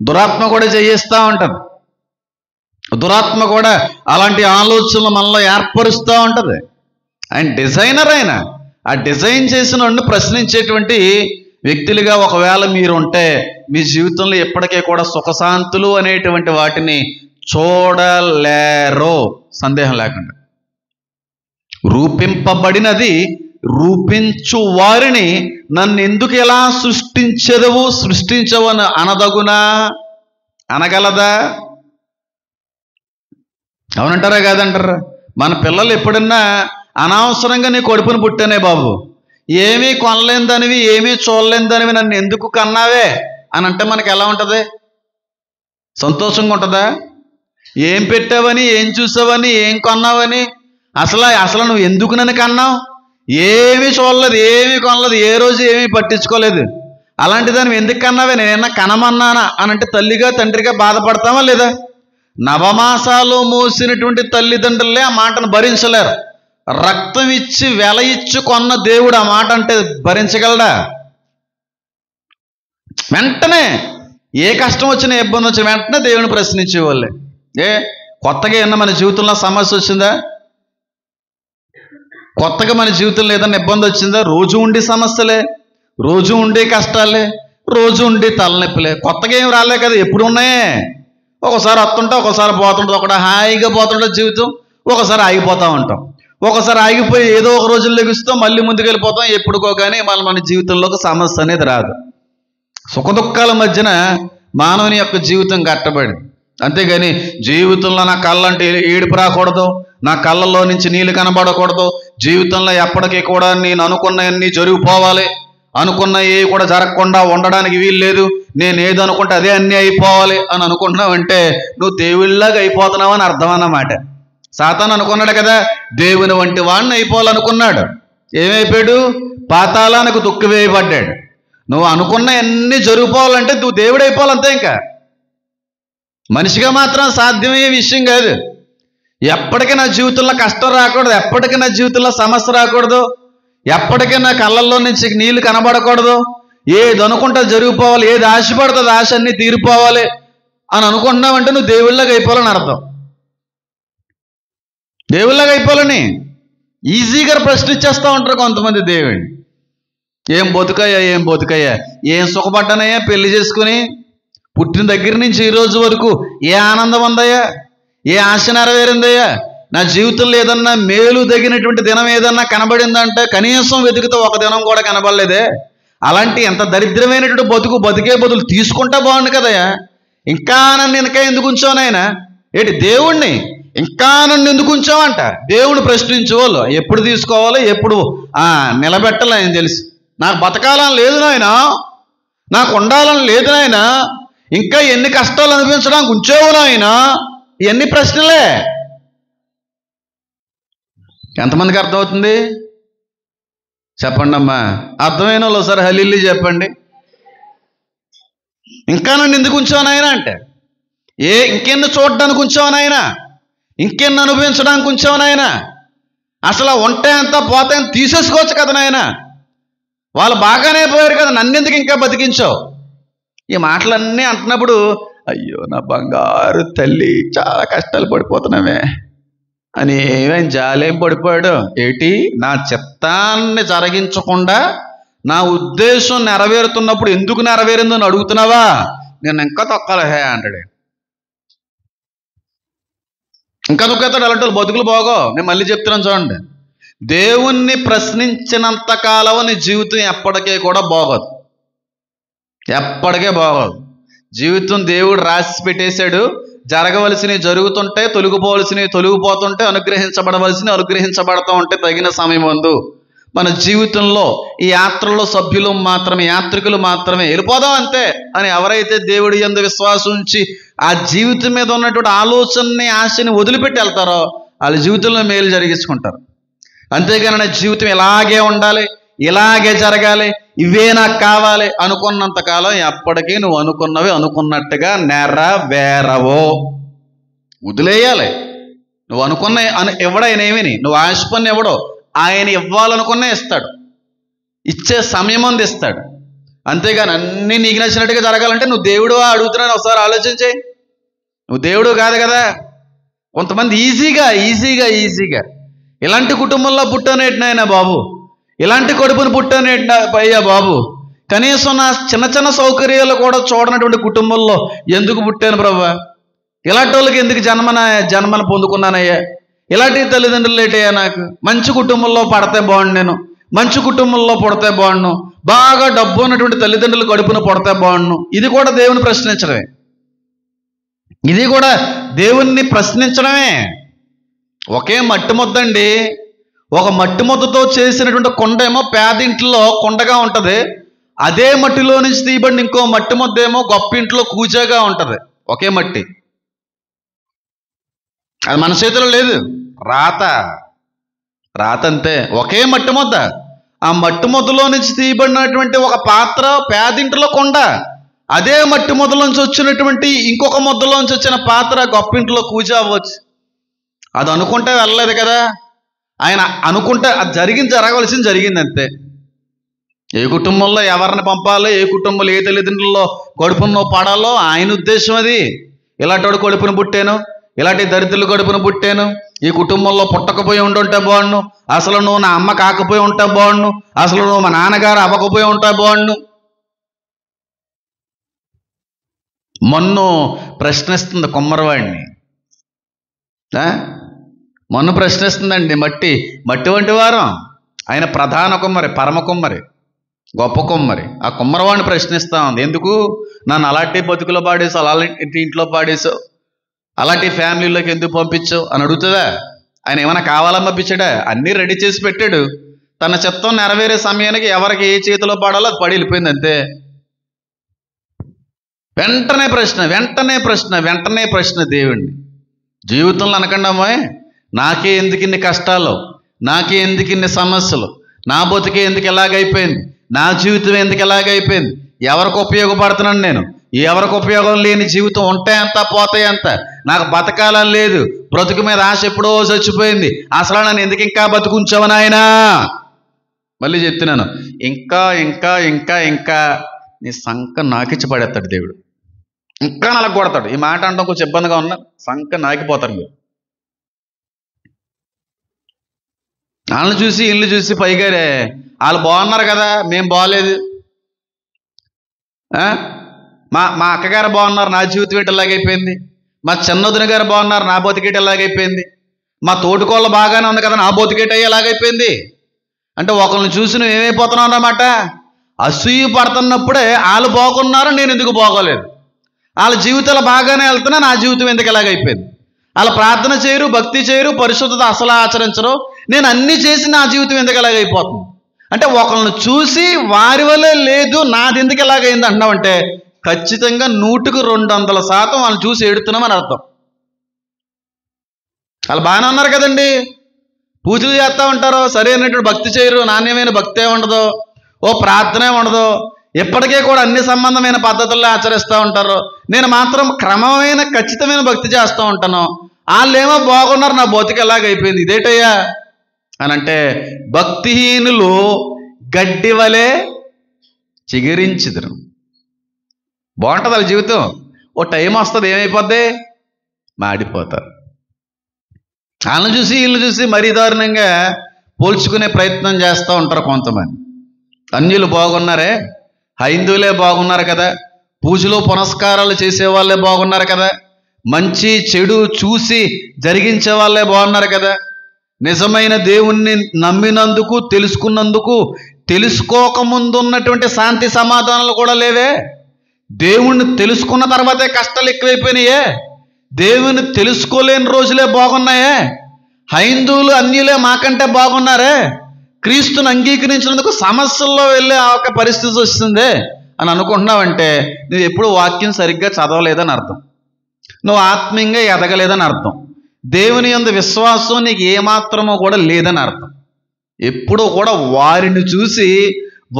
దురాత్మ కూడా చేయిస్తూ ఉంటుంది. దురాత్మ కూడా అలాంటి ఆలోచనలు మనలో ఏర్పరుస్తూ ఉంటుంది. ఆయన డిజైనర్. ఆయన ఆ డిజైన్ చేసిన వాడిని ప్రశ్నించేటువంటి వ్యక్తులుగా ఒకవేళ మీరు ఉంటే మీ జీవితంలో ఎప్పటికీ కూడా సుఖశాంతులు అనేటువంటి వాటిని చూడలేరు, సందేహం లేకుండా. రూపింపబడినది రూపించు వారిని నన్ను ఎందుకు ఎలా సృష్టించవు అని అనదగునా? అనగలదా? అవునంటారా కాదంటారా? మన పిల్లలు ఎప్పుడన్నా అనవసరంగా నీ కొడుకుని పుట్టానే బాబు, ఏమీ కొనలేనిదానివి, ఏమీ చూడలేనిదానివి, నన్ను ఎందుకు కన్నావే అని అంటే మనకి ఎలా ఉంటుంది? సంతోషంగా ఉంటుందా? ఏం పెట్టావని, ఏం చూసావని, ఏం కొన్నావని, అసలు నువ్వు ఎందుకు నన్ను కన్నావు? ఏమీ చూడలేదు, ఏమీ కొనలేదు, ఏ రోజు ఏమీ పట్టించుకోలేదు, అలాంటి దాన్ని ఎందుకు కన్నావే, నేనన్నా కనమన్నానా అని అంటే తల్లిగా తండ్రిగా బాధపడతామా లేదా? నవమాసాలు మోసినటువంటి తల్లిదండ్రులే ఆ మాటను భరించలేరు. రక్తం ఇచ్చి వెల ఇచ్చి కొన్న దేవుడు ఆ మాట అంటే భరించగలడా? వెంటనే ఏ కష్టం వచ్చినా, ఇబ్బంది వచ్చినా వెంటనే దేవుని ప్రశ్నించేవాళ్ళే. కొత్తగా ఏమన్నా మన జీవితంలో సమస్య వచ్చిందా? కొత్తగా మన జీవితంలో ఏదన్నా ఇబ్బంది వచ్చిందా? రోజు ఉండే సమస్యలే, రోజు ఉండే కష్టాలే, రోజు ఉండే తలనొప్పులే. కొత్తగా ఏం రాలే కదా, ఎప్పుడు ఉన్నాయే. ఒకసారి వస్తుంటా, ఒకసారి పోతుంటుంది, ఒకటి హాయిగా పోతుంటుంది జీవితం, ఒకసారి ఆగిపోతూ ఉంటాం. ఒకసారి ఆగిపోయి ఏదో ఒక రోజులు లెగుస్తాం, మళ్ళీ ముందుకు వెళ్ళిపోతాం. ఎప్పుడుకో కానీ మళ్ళీ మన జీవితంలోకి సమస్య అనేది రాదు. సుఖదుఖాల మధ్యన మానవుని యొక్క జీవితం కట్టబడి. అంతేగాని జీవితంలో నా కళ్ళంటే ఏడుపు రాకూడదు, నా కళ్ళల్లో నుంచి నీళ్ళు కనబడకూడదు, జీవితంలో ఎప్పటికీ కూడా నేను అనుకున్నవన్నీ జరిగిపోవాలి, అనుకున్నవి కూడా జరగకుండా ఉండడానికి వీలు లేదు, నేను ఏది అనుకుంటే అదే అన్నీ అయిపోవాలి అని అనుకుంటున్నావంటే నువ్వు దేవుళ్ళలాగా అయిపోతున్నావు అని అర్థం అన్నమాట. సాతాను అనుకున్నాడు కదా, దేవుని వంటి వాడిని అయిపోవాలనుకున్నాడు. ఏమైపోయాడు? పాతాళానికి దుఃఖవేయబడ్డాడు. నువ్వు అనుకున్న అన్నీ జరిగిపోవాలంటే నువ్వు దేవుడు అయిపోవాలంతే. ఇంకా మనిషిగా మాత్రం సాధ్యమయ్యే విషయం కాదు. ఎప్పటికీ నా జీవితంలో కష్టం రాకూడదు, ఎప్పటికీ నా జీవితంలో సమస్య రాకూడదు, ఎప్పటికీ నా కళ్ళల్లో నుంచి నీళ్లు కనబడకూడదు, ఏది అనుకుంటా జరిగిపోవాలి, ఏది ఆశపడుతుంది ఆశ అన్నీ తీరిపోవాలి అని అనుకుంటున్నావంటే నువ్వు దేవుళ్ళగా అయిపోవాలని అర్థం. దేవుళ్ళగా అయిపోవాలని ఈజీగా ప్రశ్నించేస్తూ ఉంటారు కొంతమంది దేవుడిని. ఏం బతుకయ్యా, ఏం బతుకయ్యా, ఏం సుఖపడ్డానయ్యా, పెళ్లి చేసుకుని పుట్టిన దగ్గర నుంచి ఈ రోజు వరకు ఏ ఆనందం ఉందయ్యా, ఏ ఆశ నెరవేరిందయ్యా, నా జీవితంలో ఏదన్నా మేలు తగినటువంటి దినం ఏదన్నా కనబడిందంటే కనీసం వెతుకుతా ఒక దినం కూడా కనబడలేదే. అలాంటి ఎంత దరిద్రమైనటువంటి బతికే బతులు తీసుకుంటా బాగుండు కదయ్యా, ఇంకా నన్ను ఎందుకు ఉంచావునైనా? ఏంటి దేవుణ్ణి ఇంకా నన్ను ఎందుకు ఉంచావంట. దేవుడు ప్రశ్నించేవాళ్ళు ఎప్పుడు తీసుకోవాలో ఎప్పుడు నిలబెట్టాలి ఆయన తెలుసు. నాకు బతకాలని లేదు నాయన, నాకు ఉండాలని లేదు నాయన, ఇంకా ఎన్ని కష్టాలు అనిపించడానికి ఉంచావు నాయన. ఇవన్నీ ప్రశ్నలే. ఎంతమందికి అర్థమవుతుంది చెప్పండి అమ్మా. అర్థమైన వాళ్ళు ఒకసారి హల్లేలూయా చెప్పండి. ఇంకా నన్ను ఎందుకు ఉంచావు నాయన అంటే, ఇంకెన్ని చూడడానికి ఉంచావు నాయన, ఇంకెన్ని అనుభవించడానికి ఉంచావు నాయన. అసలు ఉంటే అంతా పోతే తీసేసుకోవచ్చు కదా నాయన. వాళ్ళు బాగానే పోయారు కదా, నన్నెందుకు ఇంకా బతికించావు. ఈ మాటలన్నీ అంటున్నప్పుడు అయ్యో నా బంగారు తల్లి చాలా కష్టాలు పడిపోతున్నామే అని ఏమేం జాలేం పడిపోయాడు. ఏంటి నా చిత్తాన్ని జరిగించకుండా నా ఉద్దేశం నెరవేరుతున్నప్పుడు ఎందుకు నెరవేరిందో అని అడుగుతున్నావా, నేను ఇంకా తొక్కాలహే అంటాడు. ఇంకా తొక్కేస్తాడు. అలాంటి వాళ్ళు బతుకులు బాగో. నేను మళ్ళీ చెప్తున్నాను చూడండి, దేవుణ్ణి ప్రశ్నించినంత కాలం నీ జీవితం ఎప్పటికీ కూడా బాగోదు, ఎప్పటికే బాగోదు. జీవితం దేవుడు రాసి పెట్టేశాడు. జరగవలసినవి జరుగుతుంటే, తొలగిపోవలసినవి తొలగిపోతుంటే, అనుగ్రహించబడవలసినవి అనుగ్రహించబడుతూ ఉంటే తగిన సమయం ఉంది. మన జీవితంలో ఈ యాత్రలో సభ్యులు మాత్రమే, యాత్రికులు మాత్రమే వెళ్ళిపోదాం అంతే అని ఎవరైతే దేవుడి యందు విశ్వాసం ఉంచి ఆ జీవితం మీద ఉన్నటువంటి ఆలోచనని, ఆశని వదిలిపెట్టి వెళ్తారో వాళ్ళ జీవితంలో మేలు జరిగించుకుంటారు. అంతేగాని నా జీవితం ఇలాగే ఉండాలి, ఇలాగే జరగాలి, ఇవే నాకు కావాలి అనుకున్నంత కాలం ఎప్పటికీ నువ్వు అనుకున్నవి అనుకున్నట్టుగా నెరవేరవో. వదిలేయాలి. నువ్వు అనుకున్న ఎవడైనా ఏమని నువ్వు ఆశ పని ఎవడో ఆయన ఇవ్వాలనుకున్నా ఇస్తాడు, ఇచ్చే సమయం అంది ఇస్తాడు. అంతేగాని అన్నీ నీకు నచ్చినట్టుగా జరగాలంటే నువ్వు దేవుడు అడుగుతున్నాను ఒకసారి ఆలోచించే. నువ్వు దేవుడు కాదు కదా. కొంతమంది ఈజీగా ఇలాంటి కుటుంబంలో పుట్టానేటినైనా బాబు, ఇలాంటి కొడుకుని పుట్టానేటిన అయ్యా బాబు, కనీసం నా చిన్న సౌకర్యాలు కూడా చూడనటువంటి కుటుంబంలో ఎందుకు పుట్టాను ప్రభా, ఇలాంటి వాళ్ళకి ఎందుకు జన్మను పొందుకున్నానయ్యా, ఇలాంటి తల్లిదండ్రులు లేటయ్యా, నాకు మంచి కుటుంబంలో పడితే బాగుండు, నేను మంచి కుటుంబంలో పుడితే బాగుండు, బాగా డబ్బు ఉన్నటువంటి తల్లిదండ్రులు కడుపున పుడితే బాగుండు. ఇది కూడా దేవుని ప్రశ్నించడమే. ఇది కూడా దేవుణ్ణి ప్రశ్నించడమే. ఒకే మట్టి ముద్దండి. ఒక మట్టి ముద్దతో చేసినటువంటి కొండ ఏమో పేదింట్లో కొండగా ఉంటుంది, అదే మట్టిలో నుంచి తీయబడిన ఇంకో మట్టి ముద్ద ఏమో గొప్ప ఇంట్లో కూజాగా ఉంటుంది. ఒకే మట్టి. అది మన చేతిలో లేదు. రాత అంతే. ఒకే మట్టి ముద్ద. ఆ మట్టి ముద్దలో నుంచి తీయబడినటువంటి ఒక పాత్ర పేదింటిలో కొండ, అదే మట్టి ముద్దలో నుంచి వచ్చినటువంటి ఇంకొక ముద్దలోంచి వచ్చిన పాత్ర గొప్ప ఇంట్లో కూజా అవ్వచ్చు. అది అనుకుంటే వెళ్ళలేదు కదా. ఆయన అనుకుంటే అది జరగవలసింది జరిగింది అంతే. ఏ కుటుంబంలో ఎవరిని పంపాలో, ఏ కుటుంబంలో ఏ తల్లిదండ్రుల్లో కడుపును పడాలో ఆయన ఉద్దేశం అది. ఇలాంటి వాడు కడుపును పుట్టాను, ఇలాంటి దరిద్రులు కడుపును పుట్టాను, ఈ కుటుంబంలో పుట్టకపోయి ఉండుంటే బాగుండు, అసలు నువ్వు నా అమ్మ కాకపోయి ఉంటే బాగుండు, అసలు నువ్వు మా నాన్నగారు అవ్వకపోయి ఉంటే బాగుండు. మొన్ను ప్రశ్నిస్తుంది కుమ్మరివాడిని. మొన్ను ప్రశ్నిస్తుందండి. మట్టి వంటి వారం. ఆయన ప్రధాన కుమ్మరి, పరమ కుమ్మరి, గొప్ప కుమ్మరి. ఆ కుమ్మరివాడిని ప్రశ్నిస్తా ఉంది. ఎందుకు నన్ను అలాంటి బతుకులో పాడేసావు, అలాంటి ఇంట్లో పాడేసావు, అలాంటి ఫ్యామిలీలోకి ఎందుకు పంపించావు అని అడుగుతుందా? ఆయన ఏమైనా కావాలని పంపించాడా? అన్నీ రెడీ చేసి పెట్టాడు. తన చిత్తం నెరవేరే సమయానికి ఎవరికి ఏ చేతిలో పాడాలో అది పడి వెళ్ళిపోయింది అంతే. వెంటనే ప్రశ్న దేవుణ్ణి. జీవితంలో అనకండి అమ్మాయి, నాకే ఎందుకు ఇన్ని కష్టాలు, నాకే ఎందుకు ఇన్ని సమస్యలు, నా బతుకే ఎందుకు ఎలాగైపోయింది, నా జీవితం ఎందుకు ఎలాగైపోయింది, ఎవరికి ఉపయోగపడుతున్నాను నేను, ఎవరికి ఉపయోగం లేని జీవితం ఉంటే ఎంత పోతే ఎంత, నాకు బతకాలని లేదు, బ్రతుకు మీద ఆశ ఎప్పుడో చచ్చిపోయింది, అసలు నన్ను ఎందుకు ఇంకా బతుకుంచావు నాయనా. మళ్ళీ చెప్తున్నాను, ఇంకా నీ సంక నాకిచ్చి పడేస్తాడు దేవుడు. ఇంకా నలకు కొడతాడు. ఈ మాట అంటే కొంచెం ఇబ్బందిగా ఉన్నా, సంక నాకిపోతారు మీరు. వాళ్ళని చూసి ఇల్లు చూసి పైగారే వాళ్ళు బాగున్నారు కదా, మేము బాగలేదు, మా అక్కగారు బాగున్నారు, నా జీవితం ఏంటి ఎలాగైపోయింది, మా చిన్నొదిన గారు బాగున్నారు, నా బతికేట ఎలాగైపోయింది, మా తోటికోళ్ళ బాగానే ఉంది కదా, నా బతికేట ఎలాగైపోయింది అంటే ఒకరిని చూసి నువ్వు ఏమైపోతున్నావు అన్నమాట. అసూయ పడుతున్నప్పుడే వాళ్ళు బాగున్నారు, నేను ఎందుకు బాగోలేదు, వాళ్ళ జీవితాలు బాగానే వెళ్తున్నా, నా జీవితం ఎందుకు ఎలాగైపోయింది, వాళ్ళు ప్రార్థన చేయరు, భక్తి చేయరు, పరిశుద్ధత అసలు ఆచరించరు. నేను అన్నీ చేసి నా జీవితం ఎందుకు ఎలాగైపోతుంది అంటే, ఒకళ్ళని చూసి వారి వల్లే లేదు నాది ఎందుకు ఎలాగైంది అంటున్నామంటే, ఖచ్చితంగా 100% వాళ్ళని చూసి ఏడుతున్నామని అర్థం. వాళ్ళు బాగానే ఉన్నారు కదండి, పూజలు చేస్తూ ఉంటారు, సరైనటువంటి భక్తి చేయరు, నాణ్యమైన భక్తే ఉండదు, ఓ ప్రార్థనే ఉండదు, ఇప్పటికే కూడా అన్ని సంబంధమైన పద్ధతుల్లో ఆచరిస్తూ ఉంటారు. నేను మాత్రం క్రమమైన ఖచ్చితమైన భక్తి చేస్తూ ఉంటాను. వాళ్ళేమో బాగున్నారు, నా బతుకు ఎలాగైపోయింది, ఇదేటయ్యా అని అంటే, భక్తిహీనులు గడ్డి వలె చిగురించుదురు. బాగుంటుంది వాళ్ళ జీవితం. ఓ టైం వస్తుంది, ఏమైపోద్ది, మాడిపోతారు. వాళ్ళని చూసి వీళ్ళని చూసి మరీ దారుణంగా పోల్చుకునే ప్రయత్నం చేస్తూ ఉంటారు కొంతమంది. అన్యులు బాగున్నారే, హైందువులే బాగున్నారు కదా, పూజలు పునస్కారాలు చేసే వాళ్ళే బాగున్నారు కదా, మంచి చెడు చూసి జరిగించే వాళ్ళే బాగున్నారు కదా, నిజమైన దేవుణ్ణి నమ్మినందుకు, తెలుసుకున్నందుకు, తెలుసుకోకముందు ఉన్నటువంటి శాంతి సమాధానాలు కూడా లేవే, దేవుణ్ణి తెలుసుకున్న తర్వాతే కష్టాలు ఎక్కువైపోయినాయే, దేవుని తెలుసుకోలేని రోజులే బాగున్నాయే, హైందువులు అన్యులే మాకంటే బాగున్నారే, క్రీస్తుని అంగీకరించినందుకు సమస్యల్లో వెళ్ళే ఒక పరిస్థితి వస్తుంది అని అనుకుంటున్నావంటే, నువ్వు ఎప్పుడు వాక్యం సరిగ్గా చదవలేదని అర్థం, నువ్వు ఆత్మీయంగా ఎదగలేదని అర్థం, దేవుని యందు విశ్వాసం నీకు ఏమాత్రమో కూడా లేదని అర్థం. ఎప్పుడూ కూడా వారిని చూసి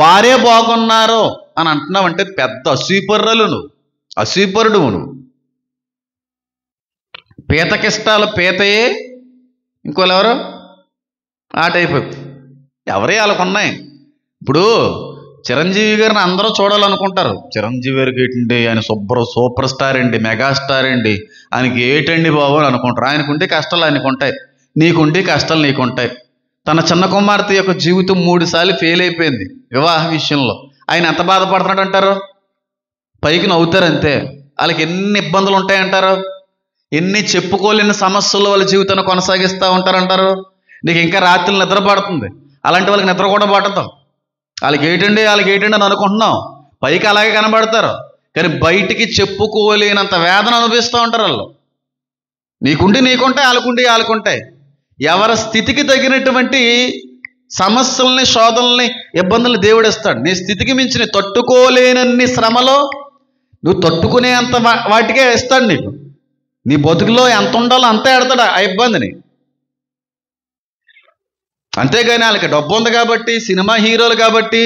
వారే బాగున్నారు అని అంటున్నావంటే పెద్ద అసూయపరులు నువ్వు, అసూయపరుడు నువ్వు. పీతకిష్టాలు పీతయే, ఇంకోళ్ళు ఎవరు ఆ టైపు ఎవరే వాళ్ళకు ఉన్నాయి. ఇప్పుడు చిరంజీవి గారిని అందరూ చూడాలనుకుంటారు. చిరంజీవి గారికి ఏంటండి, ఆయన సూపర్ స్టార్ అండి, మెగాస్టార్ అండి, ఆయనకి ఏటండి బాబు అని అనుకుంటారు. ఆయనకుంటే కష్టాలు ఆయనకు ఉంటాయి, నీకుంటే కష్టాలు నీకుంటాయి. తన చిన్న కుమార్తె యొక్క జీవితం 3 సార్లు ఫెయిల్ అయిపోయింది వివాహ విషయంలో. ఆయన ఎంత బాధపడుతున్నాడు అంటారు? పైకి నవ్వుతారు అంతే. వాళ్ళకి ఎన్ని ఇబ్బందులు ఉంటాయంటారు, ఎన్ని చెప్పుకోలేని సమస్యలు వాళ్ళ జీవితాన్ని కొనసాగిస్తూ ఉంటారంటారు. నీకు ఇంకా రాత్రులు నిద్ర పడుతుంది, అలాంటి వాళ్ళకి నిద్ర కూడా పడతాం. వాళ్ళకి ఏంటండి అని అనుకుంటున్నాం, పైకి అలాగే కనబడతారు, కానీ బయటికి చెప్పుకోలేనంత వేదన అనుభవిస్తూ ఉంటారు వాళ్ళు. నీకుంటాయి, వాళ్ళకుంటాయి. ఎవరి స్థితికి తగినటువంటి సమస్యల్ని, శోధనల్ని, ఇబ్బందులు దేవుడు ఇస్తాడు. నీ స్థితికి మించి తట్టుకోలేనన్ని శ్రమలో నువ్వు తట్టుకునే అంత వాటికే ఇస్తాడు నీకు. నీ బతుకులో ఎంత ఉండాలో అంతే ఎడతాడు ఆ ఇబ్బందిని. అంతేగాని వాళ్ళకి డబ్బు ఉంది కాబట్టి, సినిమా హీరోలు కాబట్టి,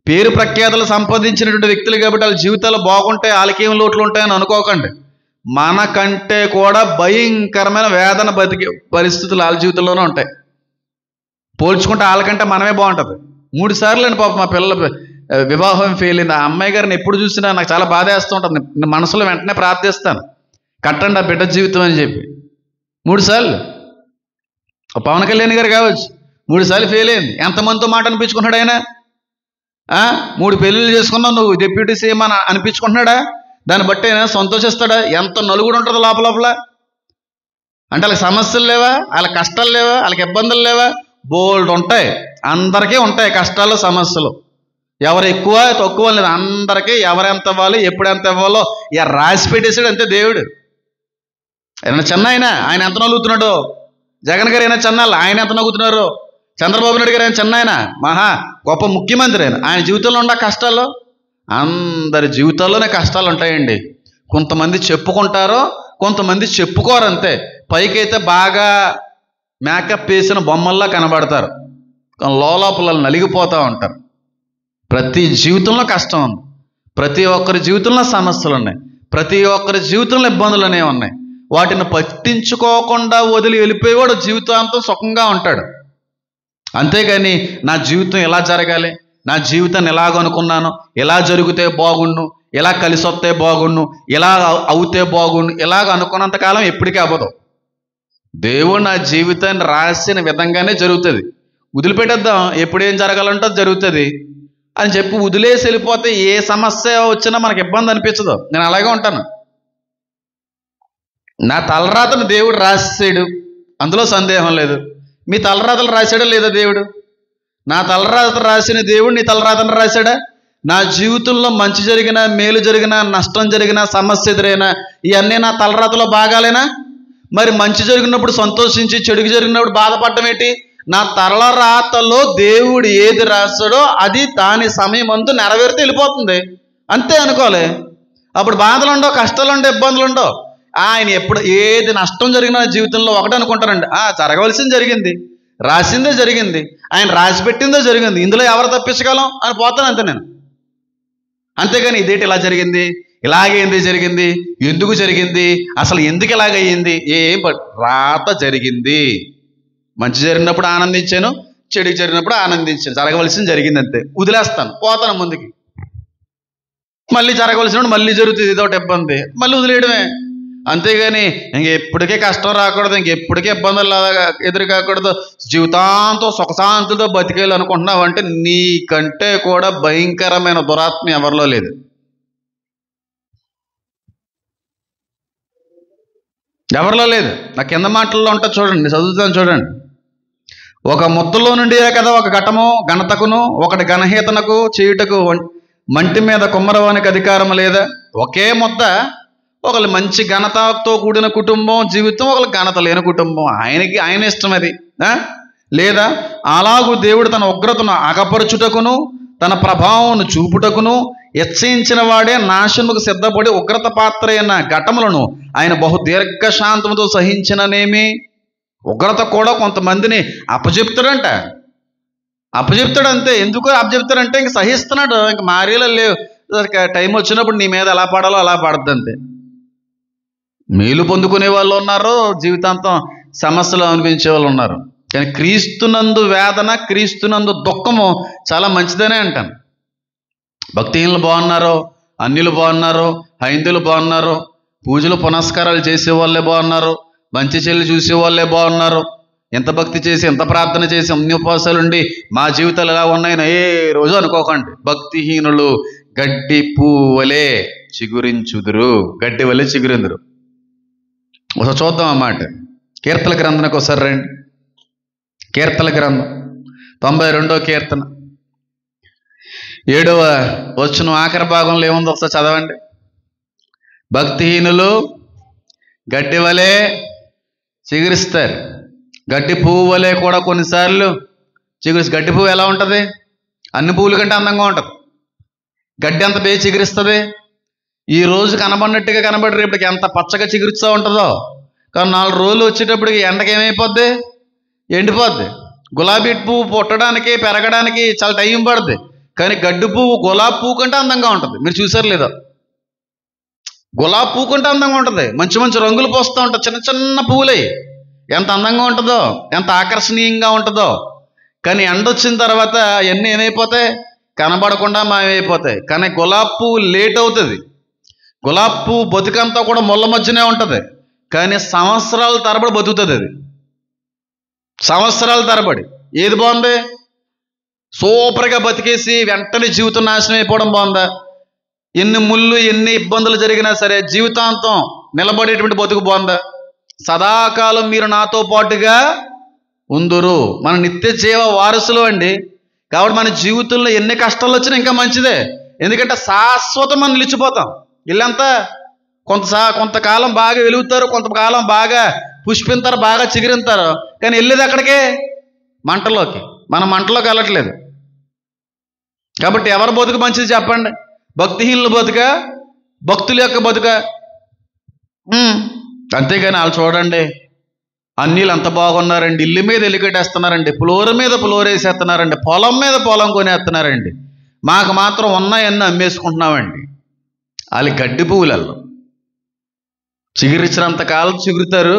పేరు ప్రఖ్యాతలు సంపాదించినటువంటి వ్యక్తులు కాబట్టి వాళ్ళ జీవితాలు బాగుంటాయి, వాళ్ళకేం లోట్లు ఉంటాయని అనుకోకండి. మనకంటే కూడా భయంకరమైన వేదన బతికే పరిస్థితులు వాళ్ళ జీవితంలోనే ఉంటాయి. పోల్చుకుంటే వాళ్ళకంటే మనమే బాగుంటుంది. 3 సార్లు అండి పాపం మా పిల్లల వివాహం ఫెయిల్ అయింది. ఆ అమ్మాయి గారిని ఎప్పుడు చూసినా నాకు చాలా బాధ వేస్తూ ఉంటుంది. మనసులో వెంటనే ప్రార్థిస్తాను, కట్టండి ఆ బిడ్డ జీవితం అని చెప్పి. 3 సార్లు. పవన్ కళ్యాణ్ గారు కావచ్చు, 3 సార్లు ఫెయిల్ అయింది. ఎంతమందితో మాట అనిపించుకుంటున్నాడు ఆయన? 3 పెళ్ళిళ్ళు చేసుకున్నావు, నువ్వు డిప్యూటీ సీఎం అని అనిపించుకుంటున్నాడా? దాన్ని బట్టి ఆయన సంతోషిస్తాడా? ఎంత నలుగుడు ఉంటుంది లోపల. అంటే వాళ్ళకి సమస్యలు లేవా, వాళ్ళకి కష్టాలు లేవా, వాళ్ళకి ఇబ్బందులు లేవా? బోల్డ్ ఉంటాయి. అందరికీ ఉంటాయి కష్టాలు, సమస్యలు. ఎవరు ఎక్కువ తక్కువ లేదు, అందరికీ ఎవరెంత ఇవ్వాలి, ఎప్పుడు ఎంత ఇవ్వాలో ఇక రాసి పెట్టేసాడు అంతే దేవుడు. ఆయన చిన్న ఆయన ఎంత నలుగుతున్నాడు? జగన్ గారు అయినా చిన్నాళ్ళు, ఆయన ఎంత నవ్వుతున్నారు? చంద్రబాబు నాయుడు గారు ఆయన చిన్న ఆయన, మహా గొప్ప ముఖ్యమంత్రి ఆయన జీవితంలో ఉన్న కష్టాలు, అందరి జీవితాల్లోనే కష్టాలు ఉంటాయండి. కొంతమంది చెప్పుకుంటారో, కొంతమంది చెప్పుకోరు అంతే. పైకైతే బాగా మేకప్ వేసిన బొమ్మల్లా కనబడతారు, కానీ లోపల నలిగిపోతూ ఉంటారు. ప్రతి జీవితంలో కష్టం ఉంది, ప్రతి ఒక్కరి జీవితంలో సమస్యలు ఉన్నాయి, ప్రతి ఒక్కరి జీవితంలో ఇబ్బందులు అనేవి ఉన్నాయి. వాటిని పట్టించుకోకుండా వదిలి వెళ్ళిపోయేవాడు జీవితాంతం సుఖంగా ఉంటాడు. అంతేగాని నా జీవితం ఎలా జరగాలి, నా జీవితాన్ని ఎలాగనుకున్నాను, ఎలా జరిగితే బాగుండు, ఎలా కలిసి వస్తే బాగుండు, ఎలా అవుతే బాగుండు, ఇలాగ అనుకున్నంతకాలం ఎప్పటికీ అవ్వదు. దేవుడు నా జీవితాన్ని రాసిన విధంగానే జరుగుతుంది. వదిలిపెట్టేద్దాం, ఎప్పుడు ఏం జరగాలంటే అది జరుగుతుంది అని చెప్పి వదిలేసి వెళ్ళిపోతే ఏ సమస్య వచ్చినా మనకి ఇబ్బంది అనిపించదు. నేను అలాగే ఉంటాను. నా తలరాతను దేవుడు రాసాడు, అందులో సందేహం లేదు. మీ తలరాతలు రాశాడా లేదా దేవుడు? నా తలరాత రాసిన దేవుడు నీ తలరాతను రాశాడా? నా జీవితంలో మంచి జరిగినా, మేలు జరిగినా, నష్టం జరిగినా, సమస్య ఎదురైనా, ఇవన్నీ నా తలరాతలో భాగాలేనా? మరి మంచి జరిగినప్పుడు సంతోషించి చెడుకు జరిగినప్పుడు బాధపడటం ఏంటి? నా తలరాతలో దేవుడు ఏది రాశాడో అది దాని సమయం అందు నెరవేరితే వెళ్ళిపోతుంది, అంతే అనుకోలే. అప్పుడు బాధలు ఉండవు, కష్టాలు ఉండవు, ఇబ్బందులు ఉండవు. ఆయన ఎప్పుడు ఏది నష్టం జరిగిన జీవితంలో ఒకటి అనుకుంటారండి, జరగవలసింది జరిగింది, రాసిందే జరిగింది, ఆయన రాసి పెట్టిందే జరిగింది, ఇందులో ఎవరు తప్పించగలం అని పోతాను అంతే నేను. అంతేగాని ఇదేంటి ఇలా జరిగింది, ఇలాగే ఎందుకు జరిగింది, ఎందుకు జరిగింది, అసలు ఎందుకు ఇలాగయ్యింది, రాత జరిగింది. మంచి జరిగినప్పుడు ఆనందించాను, చెడు జరిగినప్పుడు ఆనందించాను, జరగవలసింది జరిగింది అంతే, వదిలేస్తాను, పోతాను ముందుకి. మళ్ళీ జరగవలసినప్పుడు మళ్ళీ జరుగుతుంది, ఇదొకటి ఇబ్బంది, మళ్ళీ వదిలేయడమే. అంతేగాని ఇంకెప్పటికే కష్టం రాకూడదు, ఇంకెప్పటికే ఇబ్బందులు ఎదురు కాకూడదు, జీవితాంతం సుఖశాంతులతో బతికేయాలి అనుకుంటున్నావు అంటే నీకంటే కూడా భయంకరమైన దురాత్మ ఎవరిలో లేదు. ఎవరిలో లేదు. నా కింద మాటల్లో ఉంటా చూడండి, చదువుతాను చూడండి. ఒక ముద్దలో నుండి కదా ఒక ఘటము ఘనతకును ఒకటి ఘనహీతనకు చేయుటకు మంటి మీద కుమ్మరవానికి అధికారం లేదా? ఒకే ముద్ద, ఒకళ్ళు మంచి ఘనతతో కూడిన కుటుంబం జీవితం, ఒకళ్ళు ఘనత లేని కుటుంబం. ఆయన ఇష్టం అది. లేదా అలాగూ దేవుడు తన ఉగ్రతను అగపరచుటకును తన ప్రభావం చూపుటకును హెచ్చరించిన వాడే నాశనముకు సిద్ధపడి ఉగ్రత పాత్ర అయిన ఘటములను ఆయన బహు దీర్ఘశాంతముతో సహించిననేమి. ఉగ్రత కూడా కొంతమందిని అప్పచెప్తాడంట, అప్పచెప్తాడంతే. ఎందుకు అప్పచెప్తాడంటే ఇంక సహిస్తున్నాడు, ఇంక మారేలా లేవు, టైం వచ్చినప్పుడు నీ మీద ఎలా పడాలో అలా పడద్దు అంతే. మేలు పొందుకునే వాళ్ళు ఉన్నారు, జీవితాంతం సమస్యలు అనిపించే వాళ్ళు ఉన్నారు. కానీ క్రీస్తునందు వేదన, క్రీస్తునందు దుఃఖము చాలా మంచిదనే అంటాను. భక్తిహీనులు బాగున్నారు, అన్యులు బాగున్నారు, హైందువులు బాగున్నారు, పూజలు పునస్కారాలు చేసే వాళ్ళే బాగున్నారు, మంచి చెల్లి చూసే వాళ్ళే బాగున్నారు. ఎంత భక్తి చేసి, ఎంత ప్రార్థన చేసి, అన్ని ఉపవాసాలు ఉండి మా జీవితాలు ఎలా ఉన్నాయని ఏ రోజు అనుకోకండి. భక్తిహీనులు గడ్డి పువ్వులే చిగురించుదురు, గడ్డి వలె చిగురిందురు. ఒకసారి చూద్దాం అన్నమాట. కీర్తన గ్రంథానికి ఒకసారి రండి. కీర్తన గ్రంథం 92వ కీర్తన 7వ వచనం ఆఖరి భాగంలో ఏముందో ఒకసారి చదవండి. భక్తిహీనులు గడ్డి వలె చిగురిస్తారు, గడ్డి పువ్వు వలె కూడా కొన్నిసార్లు గడ్డి పువ్వు ఎలా ఉంటుంది? అన్ని పువ్వుల కంటే అందంగా ఉంటుంది. గడ్డి అంత చిగురిస్తుంది. ఈ రోజు కనబడినట్టుగా కనబడి రేపటికి ఎంత పచ్చగా చిగురుస్తూ ఉంటుందో, కానీ 4 రోజులు వచ్చేటప్పటికి ఎండకి ఏమైపోద్ది? ఎండిపోద్ది. గులాబీ పువ్వు పుట్టడానికి, పెరగడానికి చాలా టైం పడుతుంది, కానీ గడ్డి పువ్వు గులాబీ పువ్వు కంటే అందంగా ఉంటుంది. మీరు చూసారు లేదో? గులాబీ పువ్వు కంటే అందంగా ఉంటుంది. మంచి మంచి రంగులు పోస్తూ ఉంటుంది, చిన్న చిన్న పువ్వులే. ఎంత అందంగా ఉంటుందో, ఎంత ఆకర్షణీయంగా ఉంటుందో. కానీ ఎండ వచ్చిన తర్వాత అవన్నీ ఏమైపోతాయి? కనబడకుండా మాయమైపోతాయి. కానీ గులాబీ పువ్వు లేట్ అవుతుంది. గులాబీ పువ్వు బతుకంతా కూడా ముళ్ళ మధ్యనే ఉంటుంది, కానీ సంవత్సరాల తరబడి బతుకుతుంది. అది సంవత్సరాల తరబడి. ఏది బాగుంది? సూపర్గా బతికేసి వెంటనే జీవితం నాశనం అయిపోవడం బాగుందా? ఎన్ని ముళ్ళు, ఎన్ని ఇబ్బందులు జరిగినా సరే జీవితాంతం నిలబడేటువంటి బతుకు బాగుందా? సదాకాలం మీరు నాతో పాటుగా ఉందురు. మన నిత్య జీవ వారసులు అండి. కాబట్టి మన జీవితంలో ఎన్ని కష్టాలు వచ్చినా ఇంకా మంచిదే. ఎందుకంటే శాశ్వతం మనం నిలిచిపోతాం. ఇల్లంతా కొంతకాలం బాగా వెలుగుతారు, కొంతకాలం బాగా పుష్పింతారు, బాగా చిగురింతారు, కానీ వెళ్ళేది ఎక్కడికే? మంటలోకి. మనం మంటలోకి వెళ్ళట్లేదు. కాబట్టి ఎవరి బతుకు మంచిది చెప్పండి? భక్తిహీనుల బతుక, భక్తుల యొక్క బతుక? అంతేగాని వాళ్ళు చూడండి, అన్నీళ్ళు అంత బాగున్నారండి, ఇల్లు మీద ఇల్లు కట్టేస్తున్నారండి, ఫ్లోర్ మీద ఫ్లోర్ వేసేస్తున్నారండి, పొలం మీద పొలం కొనేస్తున్నారండి, మాకు మాత్రం ఉన్నాయన్నీ అమ్మేసుకుంటున్నామండి. వాళ్ళు గడ్డి పువ్వులలో చిగురించినంత కాలం చిగురుతారు,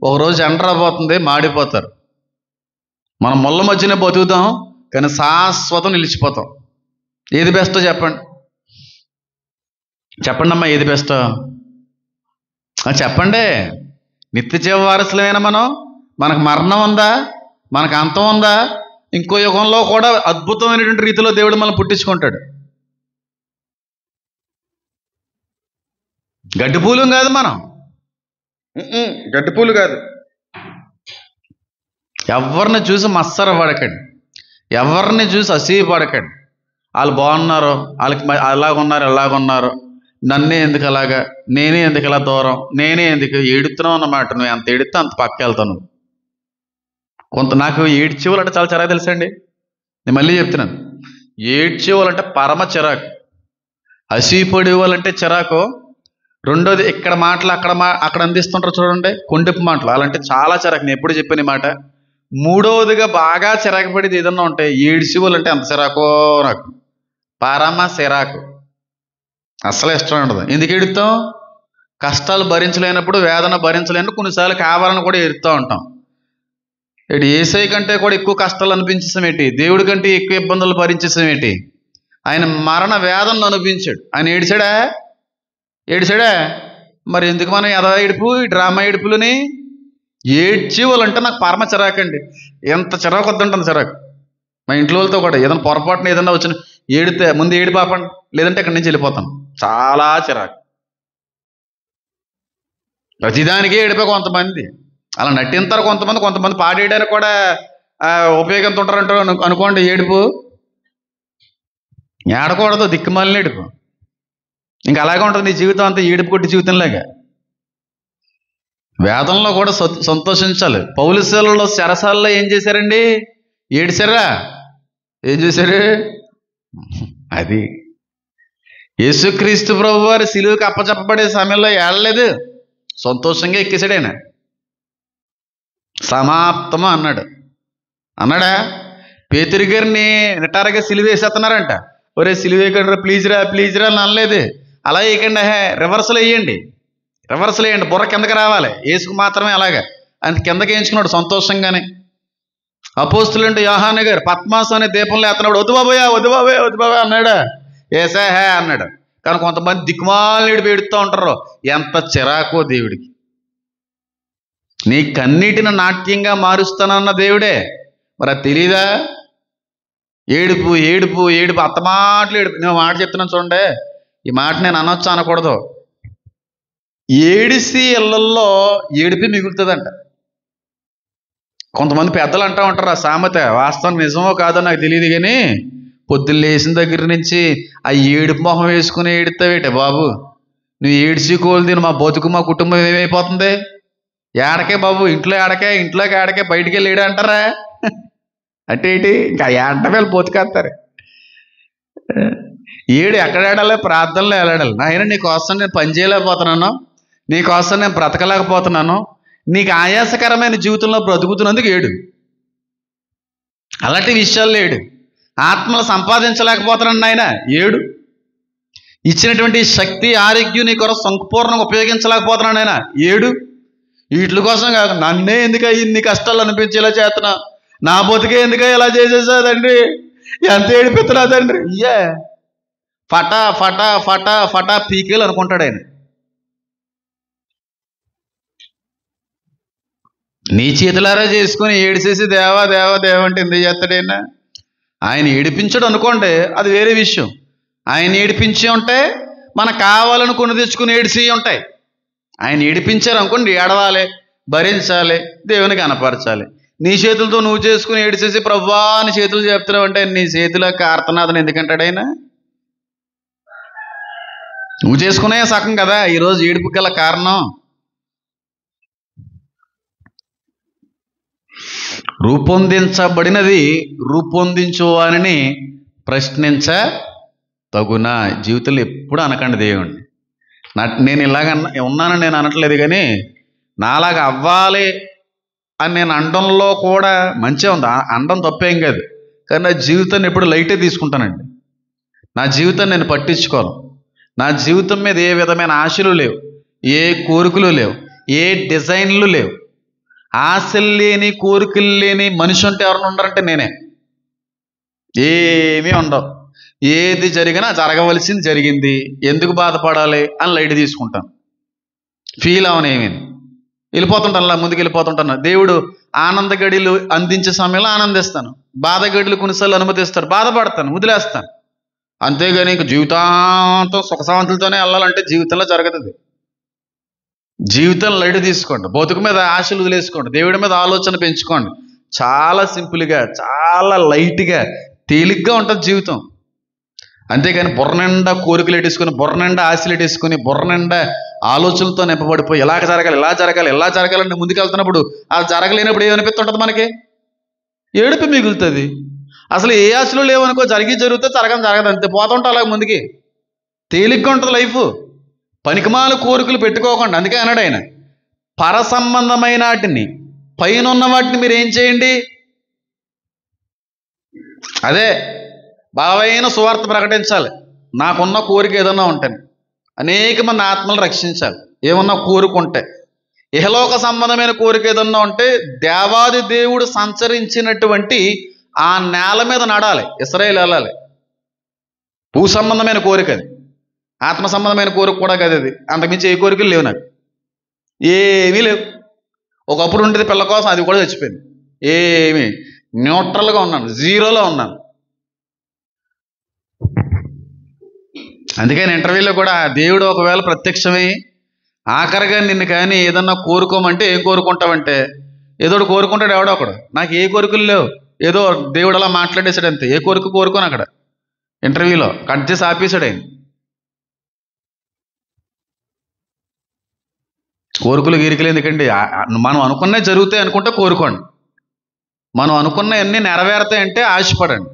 ఒకరోజు ఎండరాబోతుంది, మాడిపోతారు. మనం ముళ్ళ మధ్యనే బతుకుతాం, కానీ శాశ్వతం నిలిచిపోతాం. ఏది బెస్టో చెప్పండి? చెప్పండి అమ్మా, ఏది బెస్టో చెప్పండి. నిత్య జీవ వారసులమైనా మనకు మరణం ఉందా? మనకు అంతం ఉందా? ఇంకో యుగంలో కూడా అద్భుతమైనటువంటి రీతిలో దేవుడు మనం పుట్టించుకుంటాడు. గడ్డి పూలు కాదు మనం, గడ్డి పూలు కాదు. ఎవరిని చూసి మత్సర పడకండి, ఎవరిని చూసి అసూయ పడకండి. వాళ్ళు బాగున్నారు, వాళ్ళకి అలాగున్నారు, ఎలాగున్నారు, నన్నే ఎందుకు అలాగా, నేనే ఎందుకు ఇలా దూరం, నేనే ఎందుకు ఏడుతున్నావు అన్నమాట. నువ్వు ఎంత ఏడితే అంత పక్క వెళ్తాను. నాకు ఏడ్చేవాళ్ళంటే చాలా చిరాకు తెలుసండి. నేను మళ్ళీ చెప్తున్నాను, ఏడ్చేవాళ్ళంటే పరమ చిరాకు. అసూయపడే వాళ్ళంటే చిరాకు. రెండోది ఇక్కడ మాటలు అక్కడ అందిస్తుంటారు చూడండి, కొండెప్పు మాటలు, అలాంటే చాలా చిరాకు. నేను ఎప్పుడు చెప్పిన మాట. మూడవదిగా బాగా చిరాకు పడేది ఏదన్నా ఉంటే ఏడ్చేవాళ్ళంటే ఎంత చిరాకో నాకు, పరమ చిరాకు. అస్సలు ఇష్టం ఉండదు. ఎందుకు ఏడుస్తాం? కష్టాలు భరించలేనప్పుడు, వేదన భరించలేనప్పుడు కొన్నిసార్లు కావాలని కూడా ఏడుస్తూ ఉంటాం. యేసయ్య కంటే కూడా ఎక్కువ కష్టాలు అనిపించేసాం ఏంటి, దేవుడి కంటే ఎక్కువ ఇబ్బందులు భరించేసాం ఏంటి. ఆయన మరణ వేదనలు అనిపించాడు. ఆయన ఏడిచాడా? మరి ఎందుకు మనం ఎద ఏడుపు, ఈ డ్రామా ఏడుపులని ఏడ్చేవాళ్ళంటే నాకు పరమ చిరాకండి. ఎంత చిరాకు వద్దంటాను చిరాకు. మా ఇంట్లో వాళ్ళతో కూడా ఏదైనా పొరపాటున ఏదన్నా వచ్చిన ఏడితే ముందు ఏడి పాపండి, లేదంటే అక్కడి నుంచి వెళ్ళిపోతాను. చాలా చిరాకు. ప్రతిదానికే ఏడిపే కొంతమంది, అలా నటింతారు కొంతమంది పాడేయడానికి కూడా ఉపయోగంతో ఉంటారంటారు అనుకోండి. ఏడుపు ఏడకూడదు, దిక్కుమాలిన ఏడుపు. ఇంకా అలాగే ఉంటుంది నీ జీవితం అంతా, ఏడుపు కొట్టి జీవితంలాగా. వేదంలో కూడా సంతోషించాలి. పౌలు శీలలో చెరసాలలో ఏం చేశారండి? ఏడిచారా? ఏం చేశారు? అది యేసుక్రీస్తు ప్రభు వారి సిలువకి అప్పచెప్పబడే సమయంలో ఏడలేదు, సంతోషంగా ఎక్కేశాడు ఆయన. సమాప్తము అన్నాడా? పేతురు గారిని నిటారుగా సిలువ వేసేస్తున్నారంట. ఒరే సిలువ వేయకండి, ప్లీజ్ రా అని అనలేదు. అలా వేయకండి, రివర్సల్ వేయండి, బుర్ర కిందకి రావాలి. యేసుకు మాత్రమే అలాగా ఆయన కిందకి వేయించుకున్నాడు సంతోషంగానే. అపోస్తులుంటే యోహాను గారు పద్మాసు అనే దీపంలో ఎత్తన్నాడు, వద్దు బాబోయ్ అన్నాడు. ఏసేహే అన్నాడు. కానీ కొంతమంది దిక్కుమాలను పెడుతూ ఉంటారు. ఎంత చిరాకో దేవుడికి. నీ కన్నీటిని నాట్యంగా మారుస్తానన్న దేవుడే, మరి అది తెలీదా? ఏడుపు అత్తమాటలు ఏడుపు. నేను మాట చెప్తున్నాను చూడండి, ఈ మాట నేను అనొచ్చు అనకూడదు. ఏడిసి ఇళ్ళల్లో ఏడిపి మిగులుతుందంట. కొంతమంది పెద్దలు అంటూ ఉంటారు, ఆ సామెత వాస్తవం నిజమో కాదో నాకు తెలియదు, కానీ పొద్దున్న లేచిన దగ్గర నుంచి ఆ ఏడుపు మొహం వేసుకుని ఏడుతావేటే బాబు, నువ్వు ఏడిసి కోల్దిని మా బతుకు మా కుటుంబం ఏమైపోతుంది? ఏడకే బాబు, ఇంట్లోకి ఆడకే, బయటికి వెళ్ళి ఏడు అంటారా? అంటే ఏంటి, ఇంకా ఏడంట వీళ్ళు బతుకేస్తారు. ఏడు ఎక్కడ ఆడాలి? ప్రార్థనలో వెళ్ళాడాలి. నాయన నీకోసం నేను పని చేయలేకపోతున్నాను, నీకోసం నేను బ్రతకలేకపోతున్నాను, నీకు ఆయాసకరమైన జీవితంలో బ్రతుకుతున్నందుకు ఏడు. అలాంటి విషయాల్లో ఏడు. ఆత్మలు సంపాదించలేకపోతున్నాను నాయన, ఏడు. ఇచ్చినటువంటి శక్తి ఆరోగ్యం నీ కొరకు సంపూర్ణంగా ఉపయోగించలేకపోతున్నాను నాయన, ఏడు. వీటి కోసం కాదు, నన్నే ఎందుకు ఇన్ని కష్టాలు అనిపించేలా చేస్తున్నా, నా బతుకే ఎందుకు ఇలా చేసేసాదండి, ఎంత ఏడిపిస్తున్నా తండ్రి. ఫటా పీకేలు అనుకుంటాడు ఆయన. నీ చేతులారా చేసుకుని ఏడిసేసి దేవా అంటే ఎందుకు చేస్తాడైనా? ఆయన ఏడిపించడు అనుకోండి, అది వేరే విషయం. ఆయన ఏడిపించి ఉంటే మనకు కావాలని కొని తెచ్చుకుని ఏడిసి ఉంటాయి. ఆయన ఏడిపించారు అనుకోండి, ఏడవాలి, భరించాలి, దేవుని కనపరచాలి. నీ చేతులతో నువ్వు చేసుకుని ఏడిసేసి ప్రభువా అని చేతులు చెప్తున్నావు అంటే నీ చేతుల ఆర్తనాదం ఎందుకంటాడు ఆయన? నువ్వు చేసుకునే సగం కదా ఈరోజు ఏడుపు గల కారణం. రూపొందించబడినది రూపొందించువాని ప్రశ్నించ తగునా. జీవితంలో ఎప్పుడు అనకండి దేవుణ్ణి. నేను ఇలాగ ఉన్నానని నేను అనట్లేదు, కానీ నాలాగా అవ్వాలి అని నేను అనడంలో కూడా మంచిగా ఉంది, అనడం తప్పేం కాదు. కానీ నా జీవితాన్ని ఎప్పుడు లైటే తీసుకుంటానండి. నా జీవితాన్ని నేను పట్టించుకోను. నా జీవితం మీద ఏ విధమైన ఆశలు లేవు, ఏ కోరికలు లేవు, ఏ డిజైన్లు లేవు. ఆశలు లేని, కోరికలు లేని మనిషి అంటే ఎవరైనా ఉన్నారంటే నేనే. ఏమీ ఉండవు. ఏది జరిగినా జరగవలసింది జరిగింది, ఎందుకు బాధపడాలి అని లైట్ తీసుకుంటాను. ఫీల్ అవని ఏమైంది, వెళ్ళిపోతుంటాను, అలా ముందుకు వెళ్ళిపోతుంటాను. దేవుడు ఆనంద గడిలు అందించే సమయంలో ఆనందిస్తాను, బాధ గడిలు కొన్నిసార్లు అనుమతిస్తాడు, బాధపడతాను, వదిలేస్తాను. అంతేగాని ఇంక జీవితాంతం సుఖశాంతులతోనే వెళ్ళాలంటే జీవితంలో జరగదు. జీవితం లైట్ తీసుకోండి, బతుకు మీద ఆశలు వదిలేసుకోండి, దేవుడి మీద ఆలోచన పెంచుకోండి. చాలా సింపుల్గా, చాలా లైట్గా, తేలిగ్గా ఉంటుంది జీవితం. అంతేకాని బుర్ర నిండా కోరికలు ఎట్టేసుకుని, బుర్ర నిండా ఆశలు ఎట్టేసుకుని, బుర్ర నిండా ఆలోచనలతో నింపబడిపోయి ఇలా జరగాలి ఇలా జరగాలి ఇలా జరగాలని ముందుకు వెళ్తున్నప్పుడు అది జరగలేనప్పుడు ఏమనిపిస్తుంటుంది మనకి? ఏడుపు మిగులుతుంది. అసలు ఏ ఆశలు లేవనుకో, జరిగితే జరగదు అంతే, పోతుంటా అలాగ ముందుకి. తేలిగ్గా ఉంటుంది లైఫ్. పనికిమాల కోరికలు పెట్టుకోకుండా. అందుకే అన్నాడు ఆయన, పర సంబంధమైన వాటిని, పైన ఉన్న వాటిని మీరు ఏం చేయండి? అదే బలమైన సువార్త ప్రకటించాలి. నాకున్న కోరిక ఏదన్నా ఉంటాను, అనేక మంది ఆత్మలు రక్షించాలి. ఏమన్నా కోరుకుంటే, ఇహలోక సంబంధమైన కోరిక ఏదన్నా ఉంటే దేవాది దేవుడు సంచరించినటువంటి ఆ నేల మీద నడాలి, ఇశ్రాయేలు వెళ్ళాలి. భూ సంబంధమైన కోరిక అది, ఆత్మ సంబంధమైన కోరిక కూడా కదా అది. అంతకుమించి ఏ కోరికలు లేవు నాకు, ఏమీ లేవు. ఒకప్పుడు ఉండేది పిల్ల కోసం, అది కూడా చచ్చిపోయింది. ఏమీ న్యూట్రల్గా ఉన్నాను, జీరోలో ఉన్నాను. అందుకని ఇంటర్వ్యూలో కూడా దేవుడు ఒకవేళ ప్రత్యక్షమై ఆఖరిగా నిన్ను కానీ ఏదన్నా కోరుకోమంటే ఏం కోరుకుంటావంటే, ఏదో కోరుకుంటాడు ఎవడో ఒకడు. నాకు ఏ కోరికలు లేవు, ఏదో దేవుడు అలా మాట్లాడేశాడు అంతే. ఏ కోరిక కోరుకోను అక్కడ ఇంటర్వ్యూలో కట్ చేసి ఆపేశాడు ఆయన. కోరికలు గీరికలు ఎందుకండి? మనం అనుకున్నవి జరుగుతాయి అనుకుంటే కోరుకోండి. మనం అనుకున్నవన్నీ నెరవేరుతాయంటే ఆశపడండి.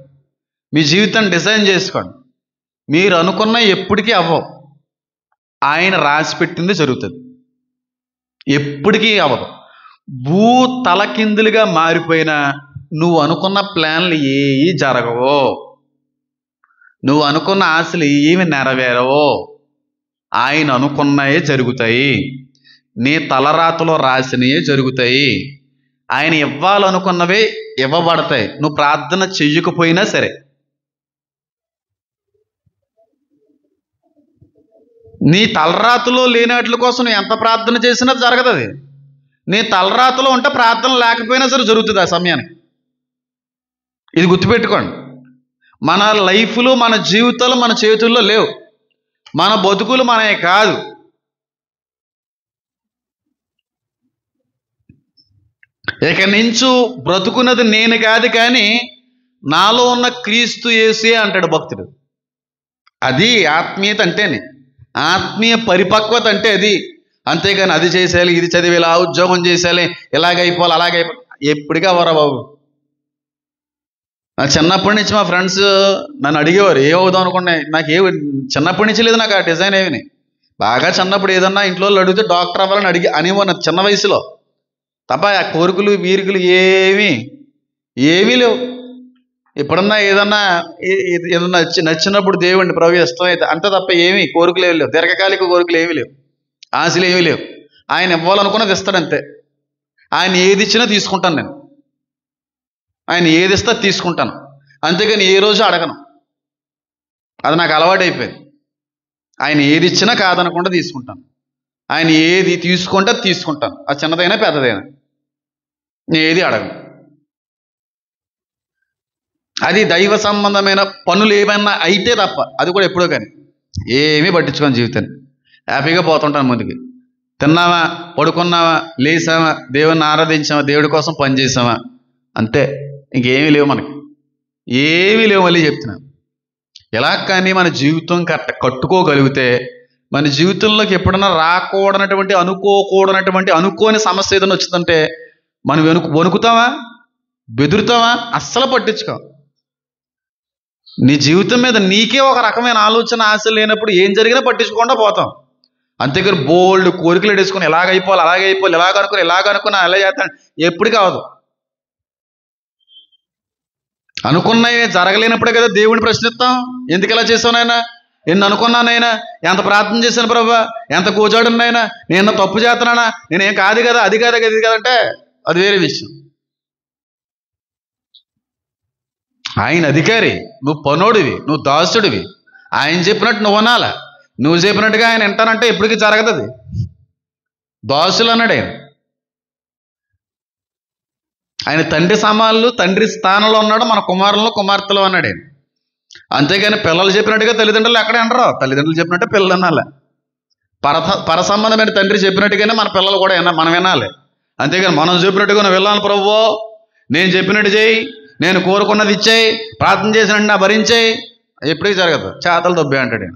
మీ జీవితాన్ని డిజైన్ చేసుకోండి. మీరు అనుకున్నవి ఎప్పటికీ అవ్వవు. ఆయన రాసి పెట్టింది జరుగుతుంది, ఎప్పటికీ అవ్వదు. భూ తలకిందులుగా మారిపోయినా నువ్వు అనుకున్న ప్లాన్లు ఏవి జరగవో, నువ్వు అనుకున్న ఆశలు ఏమి నెరవేరవో. ఆయన అనుకున్నవే జరుగుతాయి, నీ తలరాతలో రాసినవే జరుగుతాయి. ఆయన ఇవ్వాలనుకున్నవే ఇవ్వబడతాయి, నువ్వు ప్రార్థన చెయ్యకపోయినా సరే. నీ తలరాతలో లేని వాటి కోసం నువ్వు ఎంత ప్రార్థన చేసినా జరగదు అది. నీ తలరాతలో ఉంటే ప్రార్థన లేకపోయినా సరే జరుగుతుంది ఆ సమయానికి. ఇది గుర్తుపెట్టుకోండి. మన లైఫ్లు, మన జీవితాలు మన చేతుల్లో లేవు. మన బతుకులు మనమే కాదు. ఇక నుంచి బ్రతుకున్నది నేను కాదు, కానీ నాలో ఉన్న క్రీస్తు యేసే అంటాడు భక్తుడు. అది ఆత్మీయత అంటేనే, ఆత్మీయ పరిపక్వత అంటే అది. అంతేగాని అది చేసేయాలి, ఇది చదివి ఇలా ఉద్యోగం చేసేయాలి, ఇలాగైపోవాలి అలాగైపోవాలి, ఎప్పటికీ అవరా బాబు. చిన్నప్పటి నుంచి మా ఫ్రెండ్స్ నన్ను అడిగేవారు ఏమవుదాం అనుకున్నాయి. నాకు చిన్నప్పటి నుంచి లేదు నాకు ఆ డిజైన్ ఏమని. బాగా చిన్నప్పుడు ఏదన్నా ఇంట్లో అడిగితే డాక్టర్ అవ్వాలని అనేవారు చిన్న వయసులో. తప్ప ఆ కోరికలు వీరికలు ఏమీ లేవు. ఎప్పుడన్నా ఏదన్నా నచ్చినప్పుడు దేవుడిని ప్రభు ఇష్టమైతే అంతే తప్ప ఏమీ కోరికలు ఏమి లేవు. దీర్ఘకాలిక కోరికలు ఏమీ లేవు, ఆశలు ఏమీ లేవు. ఆయన ఇవ్వాలనుకున్నది ఇస్తాడంతే. ఆయన ఏది ఇచ్చినా తీసుకుంటాను నేను. ఆయన ఏది ఇస్తా తీసుకుంటాను, అంతేగాని ఏ రోజు అడగను. అది నాకు అలవాటు అయిపోయింది. ఆయన ఏది ఇచ్చినా కాదనకుండా తీసుకుంటాను. ఆయన ఏది తీసుకుంటే తీసుకుంటాను, అది చిన్నదైనా పెద్దదైనా. నేను ఏది అడగను. అది దైవ సంబంధమైన పనులు ఏమైనా అయితే తప్ప, అది కూడా ఎప్పుడో కానీ. ఏమీ పట్టించుకోని జీవితాన్ని హ్యాపీగా పోతుంటాను ముందుకి. తిన్నామా, పడుకున్నామా, లేసామా, దేవుని ఆరాధించామా, దేవుడి కోసం పనిచేసామా, అంతే. ఇంకేమీ లేవు మనకి, ఏమీ లేవు. మళ్ళీ చెప్తున్నాను, ఎలా కానీ మన జీవితం కట్టుకోగలిగితే, మన జీవితంలోకి ఎప్పుడన్నా రాకూడనటువంటి, అనుకోకూడనటువంటి, అనుకోని సమస్య ఏదైనా వచ్చిందంటే మనం వణుకుతామా, బెదురుతామా? అస్సలు పట్టించుకో. నీ జీవితం మీద నీకే ఒక రకమైన ఆలోచన, ఆశ లేనప్పుడు ఏం జరిగినా పట్టించుకోకుండా పోతాం. అంతేకాని బోల్డ్ కోరికలు ఎడేసుకుని ఎలాగైపోవాలి అలాగైపోవాలి, ఇలాగనుకున్నా ఎలా చేస్తాను, ఎప్పటికీ అవదు. అనుకున్నవి జరగలేనప్పుడే కదా దేవుడిని ప్రశ్నిస్తాం. ఎందుకు ఇలా చేసావు నాయనా, ఎన్ని అనుకున్నానైనా, ఎంత ప్రార్థన చేశాను ప్రభా, ఎంత కూర్చోడున్నాయినా, నేను తప్పు చేస్తున్నానా, నేనేం కాదు కదా, అది కాదు ఇది కదంటే అది వేరే విషయం. ఆయన అధికారి, నువ్వు పనోడివి, నువ్వు దాసుడివి. ఆయన చెప్పినట్టు నువ్వు అనాలా, నువ్వు చెప్పినట్టుగా ఆయన వింటానంటే ఎప్పటికీ జరగదు. అది దాసులు అన్నాడు ఆయన. ఆయన తండ్రి సమానులు, తండ్రి స్థానంలో ఉన్నాడు, మన కుమారులను కుమార్తెలు అన్నాడు ఆయన. అంతేగాని పిల్లలు చెప్పినట్టుగా తల్లిదండ్రులు ఎక్కడ వినరు. తల్లిదండ్రులు చెప్పినట్టే పిల్లలు వినాలి. పర సంబంధమైన తండ్రి చెప్పినట్టుగానే మన పిల్లలు కూడా మనం వినాలి. అంతేగాని మనం చెప్పినట్టుగా నువ్వు వెళ్ళాలి ప్రభువో, నేను చెప్పినట్టు చేయి, నేను కోరుకున్నది ఇచ్చేయి, ప్రార్థన చేసినట్టు నా భరించేయి, ఎప్పటికీ జరగదు. చేతలు దొబ్బే అంటాడు.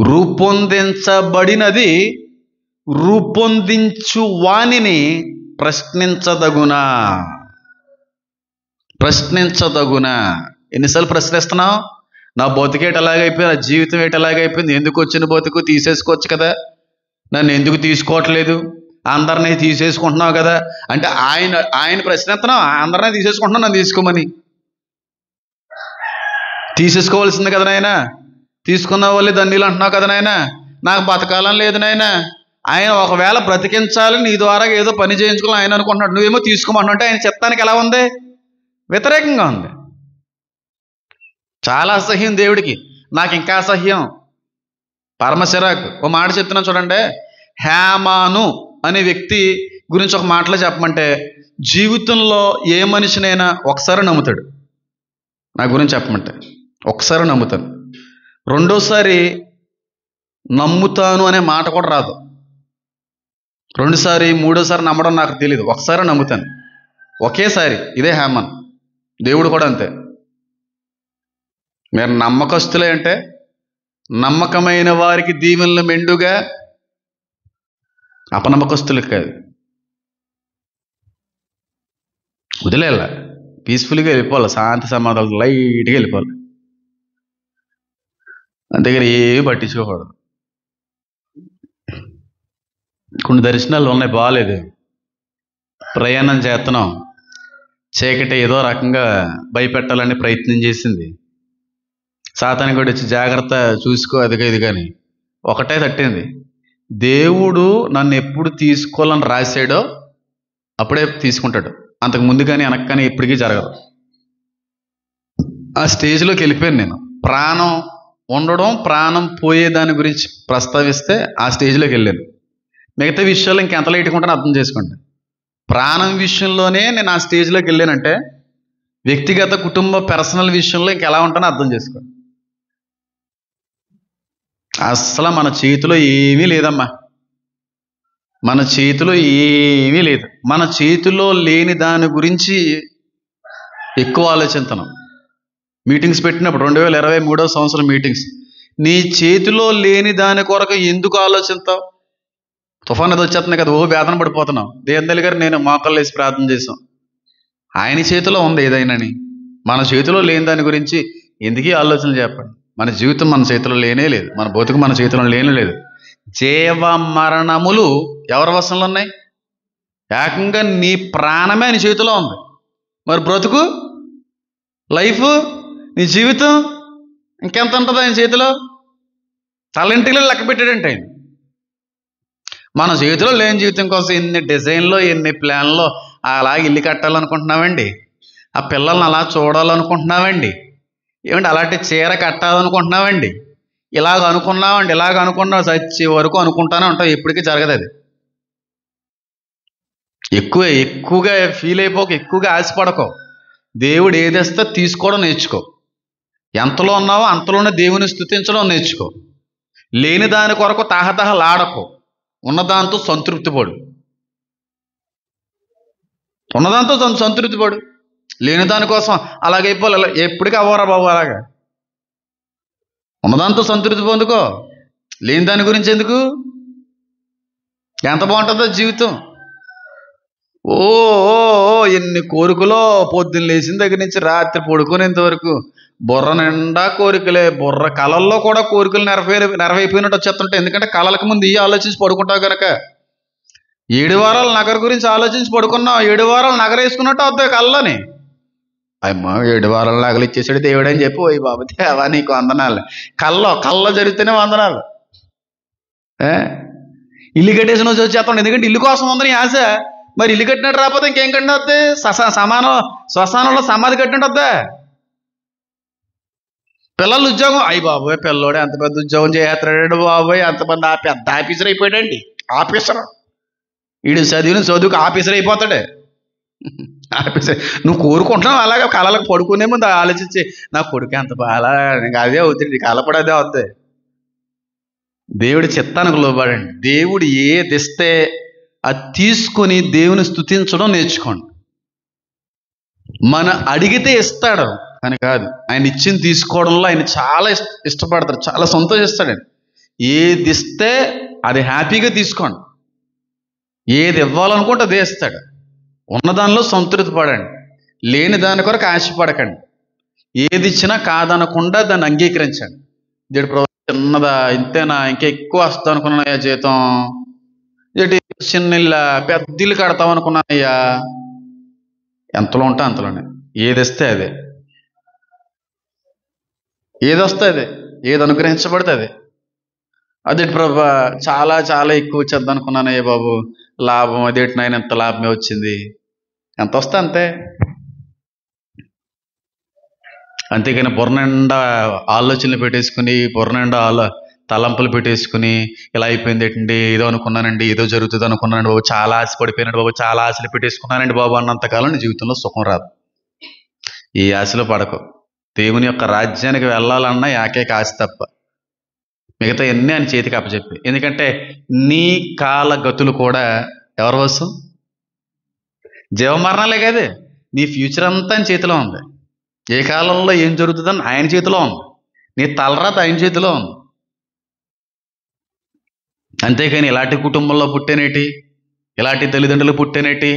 రూపొందించబడినది రూపొందించు వానిని ప్రశ్నించదగునా? ప్రశ్నించదగునా? ఎన్నిసార్లు ప్రశ్నిస్తున్నావు? నా బతుకేటి ఎలాగైపోయింది, నా జీవితం ఏటి ఎలాగైపోయింది, ఎందుకు వచ్చిన బతుకు తీసేసుకోవచ్చు కదా, నన్ను ఎందుకు తీసుకోవట్లేదు, అందరినీ తీసేసుకుంటున్నావు కదా అంటే ఆయన ప్రశ్నిస్తున్నావు, అందరినీ తీసేసుకుంటున్నావు, నన్ను తీసుకోమని. తీసేసుకోవాల్సింది కదా నాయన, తీసుకున్న వాళ్ళే దండీలు అంటున్నావు కదా నాయన, నాకు బతకాలని లేదు నాయన. ఆయన ఒకవేళ బ్రతికించాలి, నీ ద్వారా ఏదో పని చేయించుకోవాలని ఆయన అనుకుంటున్నాడు, నువ్వేమో తీసుకోమంటున్నావు అంటే ఆయన చిత్తానికి ఎలా ఉంది? వ్యతిరేకంగా ఉంది. చాలా అసహ్యం దేవుడికి. నాకు ఇంకా అసహ్యం, పరమశిరాకు. ఓ మాట చెప్తున్నాను చూడండి. హేమాను అనే వ్యక్తి గురించి ఒక మాటలో చెప్పమంటే, జీవితంలో ఏ మనిషినైనా ఒకసారి నమ్ముతాడు. నా గురించి చెప్పమంటే ఒకసారి నమ్ముతాను, రెండోసారి నమ్ముతాను అనే మాట కూడా రాదు. రెండుసారి మూడోసారి నమ్మడం నాకు తెలియదు, ఒకసారి నమ్ముతాను ఒకేసారి. ఇదే హేమన్. దేవుడు కూడా అంతే. మీరు నమ్మకస్తులే అంటే నమ్మకమైన వారికి దీవెనలు మెండుగా, అపనమ్మకస్తులకు కాదు. వదిలేలా, పీస్ఫుల్గా వెళ్ళిపోవాలి, శాంతి సమాధానాలు లైట్గా వెళ్ళిపోవాలి, అంతేగాని ఏవి పట్టించుకోకూడదు. కొన్ని దర్శనాలు ఉన్నాయి, బాగాలేదు. ప్రయాణం చేస్తున్నాం, చీకటి ఏదో రకంగా భయపెట్టాలని ప్రయత్నం చేసింది. సాతాను కూడా వచ్చి జాగ్రత్త చూసుకో అదిగా ఇది కానీ ఒకటే తట్టింది. దేవుడు నన్ను ఎప్పుడు తీసుకోవాలని రాశాడో అప్పుడే తీసుకుంటాడు, అంతకు ముందు కానీ వెనక్కి కానీ ఎప్పటికీ జరగదు. ఆ స్టేజ్లోకి వెళ్ళిపోయాను నేను. ప్రాణం ఉండడం, ప్రాణం పోయే దాని గురించి ప్రస్తావిస్తే ఆ స్టేజ్లోకి వెళ్ళాను. మిగతా విషయాలు ఇంకెంత లైట్కుంటానో అర్థం చేసుకోండి. ప్రాణం విషయంలోనే నేను ఆ స్టేజ్లోకి వెళ్ళానంటే వ్యక్తిగత కుటుంబ పర్సనల్ విషయంలో ఇంకెలా ఉంటానో అర్థం చేసుకోండి. అసలు మన చేతిలో ఏమీ లేదమ్మా, మన చేతిలో ఏమీ లేదు. మన చేతిలో లేని దాని గురించి ఎక్కువ ఆలోచించను. మీటింగ్స్ పెట్టినప్పుడు 2023వ సంవత్సరం మీటింగ్స్, నీ చేతిలో లేని దాని కొరకు ఎందుకు ఆలోచిస్తావు? తుఫాన్ అది వచ్చేస్తుంది కదా, వేదన పడిపోతున్నావు. దేవుని గారు నేను మోకాళ్ళు వేసి ప్రార్థన చేసాం. ఆయన చేతిలో ఉంది ఏదైనాని, మన చేతిలో లేని దాని గురించి ఎందుకీ ఆలోచన చెప్పండి. మన జీవితం మన చేతిలో లేనే లేదు, మన బతుకు మన చేతిలో లేనే లేదు. జీవ మరణములు ఎవరి వశంలో ఉన్నాయి? ఏకంగా నీ ప్రాణమే నీ చేతిలో ఉంది. మరి బ్రతుకు, లైఫ్, నీ జీవితం ఇంకెంత ఉంటుంది ఆయన చేతిలో? తలంటిలో లెక్క పెట్టాడంటే ఆయన. మన చేతిలో లేని జీవితం కోసం ఎన్ని డిజైన్లో, ఎన్ని ప్లాన్లో. అలాగే ఇల్లు కట్టాలనుకుంటున్నామండి, ఆ పిల్లల్ని అలా చూడాలనుకుంటున్నామండి, ఏమండి అలాంటి చీర కట్టాలనుకుంటున్నామండి, ఇలాగ అనుకున్నామండి, ఇలాగ అనుకున్నావు, చచ్చే వరకు అనుకుంటానే ఉంటావు, ఎప్పటికీ జరగదు అది. ఎక్కువగా ఫీల్ అయిపోక, ఎక్కువగా ఆశపడకో. దేవుడు ఏదేస్తే తీసుకోవడం నేర్చుకో. ఎంతలో ఉన్నావో అంతలోనే దేవుని స్తుతించడం నేర్చుకో. లేని దాని కొరకు తహతహలాడకో, ఉన్నదాంతో సంతృప్తి పడు. ఉన్నదాంతో సంతృప్తి పడు. లేని దానికోసం అలాగైపోలే, ఎప్పటికీ అవ్వరా బాబు అలాగా. ఉన్నదాంతో సంతృప్తి పొందుకో, లేని దాని గురించి ఎందుకు? ఎంత బాగుంటుందో జీవితం. ఓ ఎన్ని కోరికలో, పొద్దున్న లేచిన దగ్గర నుంచి రాత్రి పడుకునేంతవరకు బుర్ర నిండా కోరికలే. బుర్ర కళల్లో కూడా కోరికలు నెరవేరిపోయినట్టు వచ్చేస్తుంటాయి. ఎందుకంటే కళలకు ముందు ఈ ఆలోచించి పడుకుంటావు కనుక. 7 వారాల నగర గురించి ఆలోచించి పడుకున్నావు, 7 వారాలు నగర వేసుకున్నట్టు అవుతాయి కళ్ళని. అమ్మా 7 వారాల నగలు ఇచ్చేసాడు దేవుడు అని చెప్పి, ఓయ్ బాబు దేవా నీకు వందనాలు. కళ్ళ జరిగితేనే వందనాలు. ఇల్లు కట్టేసిన రోజు వచ్చేస్తాడు, ఎందుకంటే ఇల్లు కోసం ఉందని ఆశ. మరి ఇల్లు కట్టినట్టు రాకపోతే ఇంకేం కట్టిన వద్దే? శ్మశానంలో సమాధి కట్టినట్టు వద్దా? పిల్లలు ఉద్యోగం, అయ్యి బాబోయ్ పిల్లోడే అంత పెద్ద ఉద్యోగం చేస్తాడు బాబోయ్, అంతమంది పెద్ద ఆఫీసర్ అయిపోయాడండి. ఆఫీసర్ వీడు చదువుకు ఆఫీసర్ అయిపోతాడే. ఆఫీసర్ నువ్వు కోరుకుంటున్నావు అలాగే కళలకు పడుకునే ముందు ఆలోచించి, నా కొడుకు ఎంత బాగా అదే అవుతుంది, కళపడి అదే అవుతుంది. దేవుడి చిత్తానికి లోబడండి. దేవుడు ఏది ఇస్తే అది తీసుకొని దేవుని స్తుతించడం నేర్చుకోండి. మన అడిగితే ఇస్తాడు అని కాదు, ఆయన ఇచ్చింది తీసుకోవడంలో ఆయన చాలా ఇష్టపడతాడు, చాలా సంతోషిస్తాడు. ఏది ఇస్తే అది హ్యాపీగా తీసుకోండి. ఏది ఇవ్వాలనుకుంటే అదే ఇస్తాడు. ఉన్నదానిలో సంతృప్తి పడండి, లేని దాని కొరకు ఆశపడకండి. ఏది ఇచ్చినా కాదనకుండా దాన్ని అంగీకరించండి. దేవుడు ప్రభు చిన్నదా, ఇంతేనా, ఇంకా ఎక్కువ వస్తా అనుకున్నానయ్యా జీతం, ఏంటి చిన్న ఇల్లు పెద్ద ఇల్లు కడతాం అనుకున్నానయ్యా, ఎంతలో ఉంటే అంతలోనే. ఏది ఇస్తే అదే, ఏది వస్తే అదే, ఏది అనుగ్రహించబడితే అదే. అదేంటి ప్రభా చాలా చాలా ఎక్కువ వచ్చేద్దాం అనుకున్నానయ్యా బాబు, లాభం అదేంటి నాయన, ఎంత లాభమే వచ్చింది, ఎంత వస్తే అంతే. అంతేగాని బుర్ర నిండా ఆలోచనలు పెట్టేసుకుని, బుర్ర నిండా తలంపులు పెట్టేసుకుని, ఇలా అయిపోయింది ఏంటండి, ఏదో అనుకున్నానండి, ఏదో జరుగుతుంది అనుకున్నానండి బాబు, చాలా ఆశ పడిపోయినాడు బాబు, చాలా ఆశలు పెట్టేసుకున్నానండి బాబు అన్నంతకాలం నీ జీవితంలో సుఖం రాదు. ఈ ఆశలో పడకు. దేవుని యొక్క రాజ్యానికి వెళ్ళాలన్న ఏకైక ఆశ తప్ప మిగతా ఎన్ని ఆయన చేతికి అప్పచెప్పి. ఎందుకంటే నీ కాల గతులు కూడా ఎవరి వశం? జీవమరణాలే కదే. నీ ఫ్యూచర్ అంతా ఆయన చేతిలో ఉంది. ఏ కాలంలో ఏం జరుగుతుందని ఆయన చేతిలో ఉంది. నీ తలరాత ఆయన చేతిలో ఉంది. అంతేకాని ఇలాంటి కుటుంబంలో పుట్టేనేటి, ఇలాంటి తల్లిదండ్రులు పుట్టేనేటి,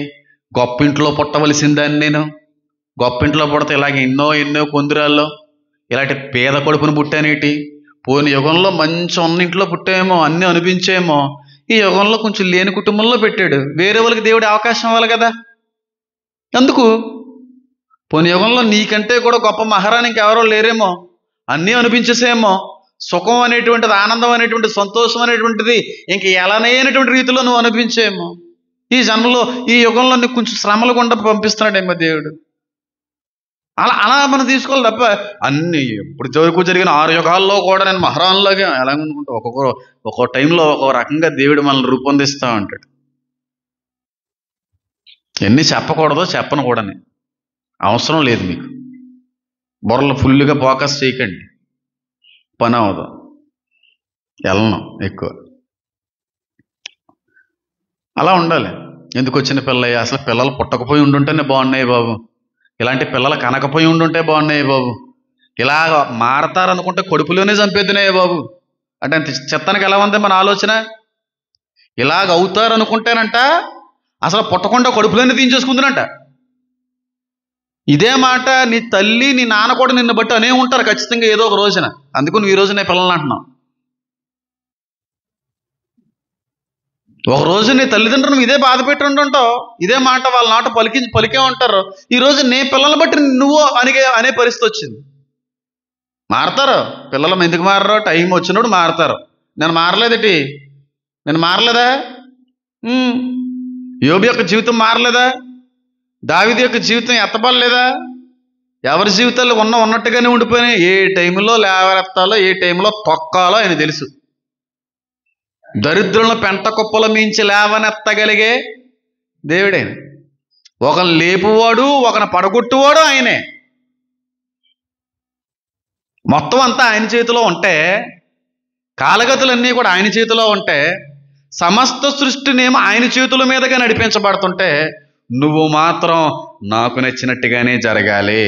గొప్ప ఇంట్లో పుట్టవలసిందని నేను, గొప్ప ఇంట్లో పుడితే ఇలాగ ఎన్నో కొందిరాల్లో ఇలాంటి పేద కొడుకుని పుట్టానేటి, పోయిన యుగంలో మంచి ఉన్న ఇంట్లో పుట్టేమో, అన్నీ అనిపించేమో, ఈ యుగంలో కొంచెం లేని కుటుంబంలో పెట్టాడు. వేరే వాళ్ళకి దేవుడి అవకాశం ఇవ్వాలి కదా. ఎందుకు? పోయిన యుగంలో నీకంటే కూడా గొప్ప మహారాణి ఇంకెవరో లేరేమో, అన్నీ అనిపించేసేమో, సుఖం అనేటువంటిది, ఆనందం అనేటువంటి, సంతోషం అనేటువంటిది ఇంక ఎలానైనటువంటి రీతిలో నువ్వు అనిపించేమో. ఈ జన్మలో ఈ యుగంలో నీకు కొంచెం శ్రమలు గుండా పంపిస్తున్నాడేమో దేవుడు. అలా మనం తీసుకోవాలి తప్ప అన్ని ఇప్పుడు వరకు జరిగిన 6 యుగాల్లో కూడా నేను మహారాణులాగా ఎలాగనుకుంటా, ఒక్కొక్క టైంలో ఒక్కొక్క రకంగా దేవుడు మనల్ని రూపొందిస్తూ ఉంటాడు. ఎన్ని చెప్పకూడదో చెప్పను కూడాని అవసరం లేదు. మీకు బుర్రలు ఫుల్గా ఫోకస్ చేయకండి, పని అవదు, వెళ్ళను ఎక్కువ. అలా ఉండాలి. ఎందుకు వచ్చిన పిల్లయ్య, అసలు పిల్లలు పుట్టకపోయి ఉండుంటేనే బాగున్నాయి బాబు, ఇలాంటి పిల్లలు కనకపోయి ఉండుంటే బాగున్నాయి బాబు, ఇలా మారతారనుకుంటే కడుపులోనే చంపేద్దునే బాబు అంటే అంత చెత్తనికి ఎలా ఉంది మన ఆలోచన. ఇలాగ అవుతారనుకుంటేనంట అసలు పుట్టకుండా కడుపులోనే తీయించేసుకుందనంట. ఇదే మాట నీ తల్లి నీ నాన్న కూడా నిన్ను బట్టి అనే ఉంటారు ఖచ్చితంగా ఏదో ఒక రోజున. అందుకు నువ్వు ఈ రోజు నీ పిల్లల్ని అంటున్నావు. ఒక రోజు నీ తల్లిదండ్రులు ఇదే బాధ పెట్టి ఉంటుంటావు, ఇదే మాట వాళ్ళ నాట పలికే ఉంటారు. ఈ రోజు నీ పిల్లల్ని బట్టి నువ్వు అనే పరిస్థితి వచ్చింది. మారతారు పిల్లలు, ఎందుకు మారరు? టైం వచ్చినప్పుడు మారతారు. నేను మారలేదేటి? నేను మారలేదా? యోబు యొక్క జీవితం మారలేదా? దావీదు యొక్క జీవితం ఎత్తపడలేదా? ఎవరి జీవితాలు ఉన్నట్టుగానే ఉండిపోయినాయి. ఏ టైంలో లేవరెత్తాలో, ఏ టైంలో తొక్కాలో ఆయన తెలుసు. దరిద్రులను పెంట కుప్పల మించి లేవనెత్తగలిగే దేవుడైన, ఒకరిని లేపువాడు ఒకరిని పడగొట్టువాడు ఆయనే. మొత్తం అంతా ఆయన చేతిలో ఉంటే, కాలగతులన్నీ కూడా ఆయన చేతిలో ఉంటే, సమస్త సృష్టినేమో ఆయన చేతుల మీదుగా నడిపించబడుతుంటే, నువ్వు మాత్రం నాకు నచ్చినట్టుగానే జరగాలి.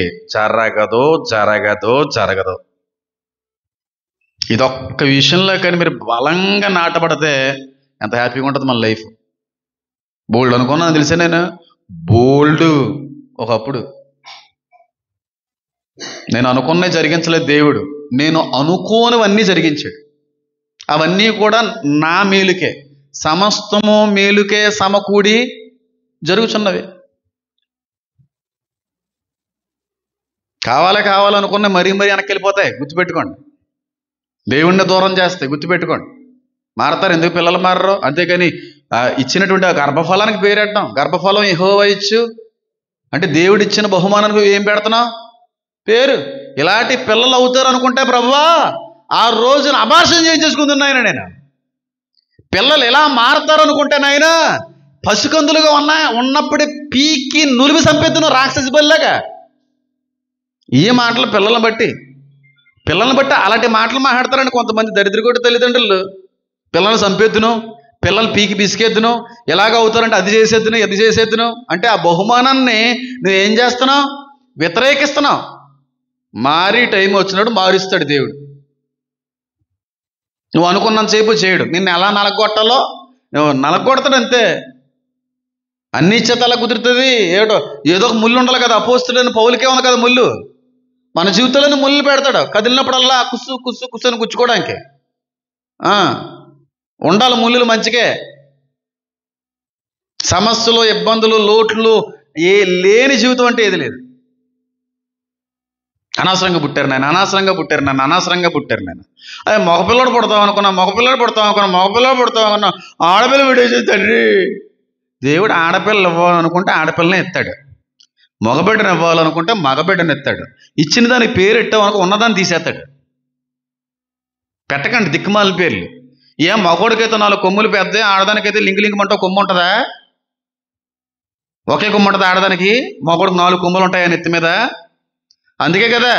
జరగదు. ఇదొక్క విషయంలో కానీ మీరు బలంగా నాటపడితే ఎంత హ్యాపీగా ఉంటుంది మన లైఫ్. బోల్డ్ అనుకున్నాను తెలిసే, నేను బోల్డ్ ఒకప్పుడు నేను అనుకున్నవి జరిగించలేదు దేవుడు. నేను అనుకోనివన్నీ జరిగించాడు. అవన్నీ కూడా నా మేలుకే, సమస్తము మేలుకే సమకూడి జరుగుతున్నవి. కావాలనుకున్న మరీ వెనక్కి వెళ్ళిపోతాయి, గుర్తుపెట్టుకోండి. దేవుణ్ణి దూరం చేస్తాయి, గుర్తుపెట్టుకోండి. మారతారు. ఎందుకు పిల్లలు మారరు? అంతేకాని ఇచ్చినటువంటి గర్భఫలానికి పేరెట్టడం, గర్భఫలం యెహోవా ఇచ్చు అంటే దేవుడు ఇచ్చిన బహుమానానికి ఏం పెడుతున్నావు? పేరు. ఇలాంటి పిల్లలు అవుతారు అనుకుంటే ప్రభువా ఆ రోజున అబార్షన్ చేయించేసుకుంటున్నా ఆయన. నేను పిల్లలు ఎలా మారతారు అనుకుంటే నాయన పసికందులుగా ఉన్నప్పుడే పీకి నులిమి సంపెత్తును రాక్షసి బల్లాగా. ఈ మాటలు పిల్లల్ని బట్టి అలాంటి మాటలు మాట్లాడతారని కొంతమంది దరిద్రగొడ్డ తల్లిదండ్రులు. పిల్లల్ని చంపేద్దును, పిల్లల్ని పీకి పిసికేద్దును, ఎలాగ అవుతారంటే అది చేసేద్దును, ఇది చేసేద్దును అంటే ఆ బహుమానాన్ని నువ్వేం చేస్తున్నావు? వ్యతిరేకిస్తున్నావు. మారి టైం వచ్చినప్పుడు మారుస్తాడు దేవుడు. నువ్వు అనుకున్నంతసేపు చేయడు. నిన్ను ఎలా నలగొట్టాలో నువ్వు నలగొడతాడు అంతే. అన్ని ఇచ్చేత అలా కుదురుతుంది. ఏదో ఒక ముళ్ళు ఉండాలి కదా. అపోస్తులైన పౌలుకే ఉంది కదా ముళ్ళు. మన జీవితంలోనే ముళ్ళు పెడతాడు. కదిలినప్పుడల్లా కుస్సు కుస్సు కుస్సు అని గుచ్చుకోవడానికి ఉండాలి ముళ్ళులు మంచిగే. సమస్యలు, ఇబ్బందులు, లోట్లు లేని జీవితం అంటే ఏది లేదు. అనవసరంగా పుట్టారు నాయన, అనవసరంగా పుట్టారు నాయన, అనవసరంగా పుట్టారు నాయన. అదే మగపిల్లడు పుడతాం అనుకున్నా, మగపిల్లడు పుడతాం అనుకున్నా, ఆడపిల్ల విడేసి తండ్రి. దేవుడు ఆడపిల్ల ఇవ్వాలనుకుంటే ఆడపిల్లని ఎత్తాడు, మగబిడ్డను ఇవ్వాలనుకుంటే మగబిడ్డను ఎత్తాడు. ఇచ్చిన దానికి పేరు ఎట్టామనుకో ఉన్నదాన్ని తీసేస్తాడు. పెట్టకండి దిక్కుమాల పేర్లు. ఏం మగోడికైతే 4 కొమ్ములు పెద్ద, ఆడదానికైతే లింగుమంటూ కొమ్ము ఉంటుందా? ఒకే కొమ్ము ఉంటుంది ఆడదానికి, మగోడికి 4 కొమ్ములు ఉంటాయా నెత్తి మీద? అందుకే కదా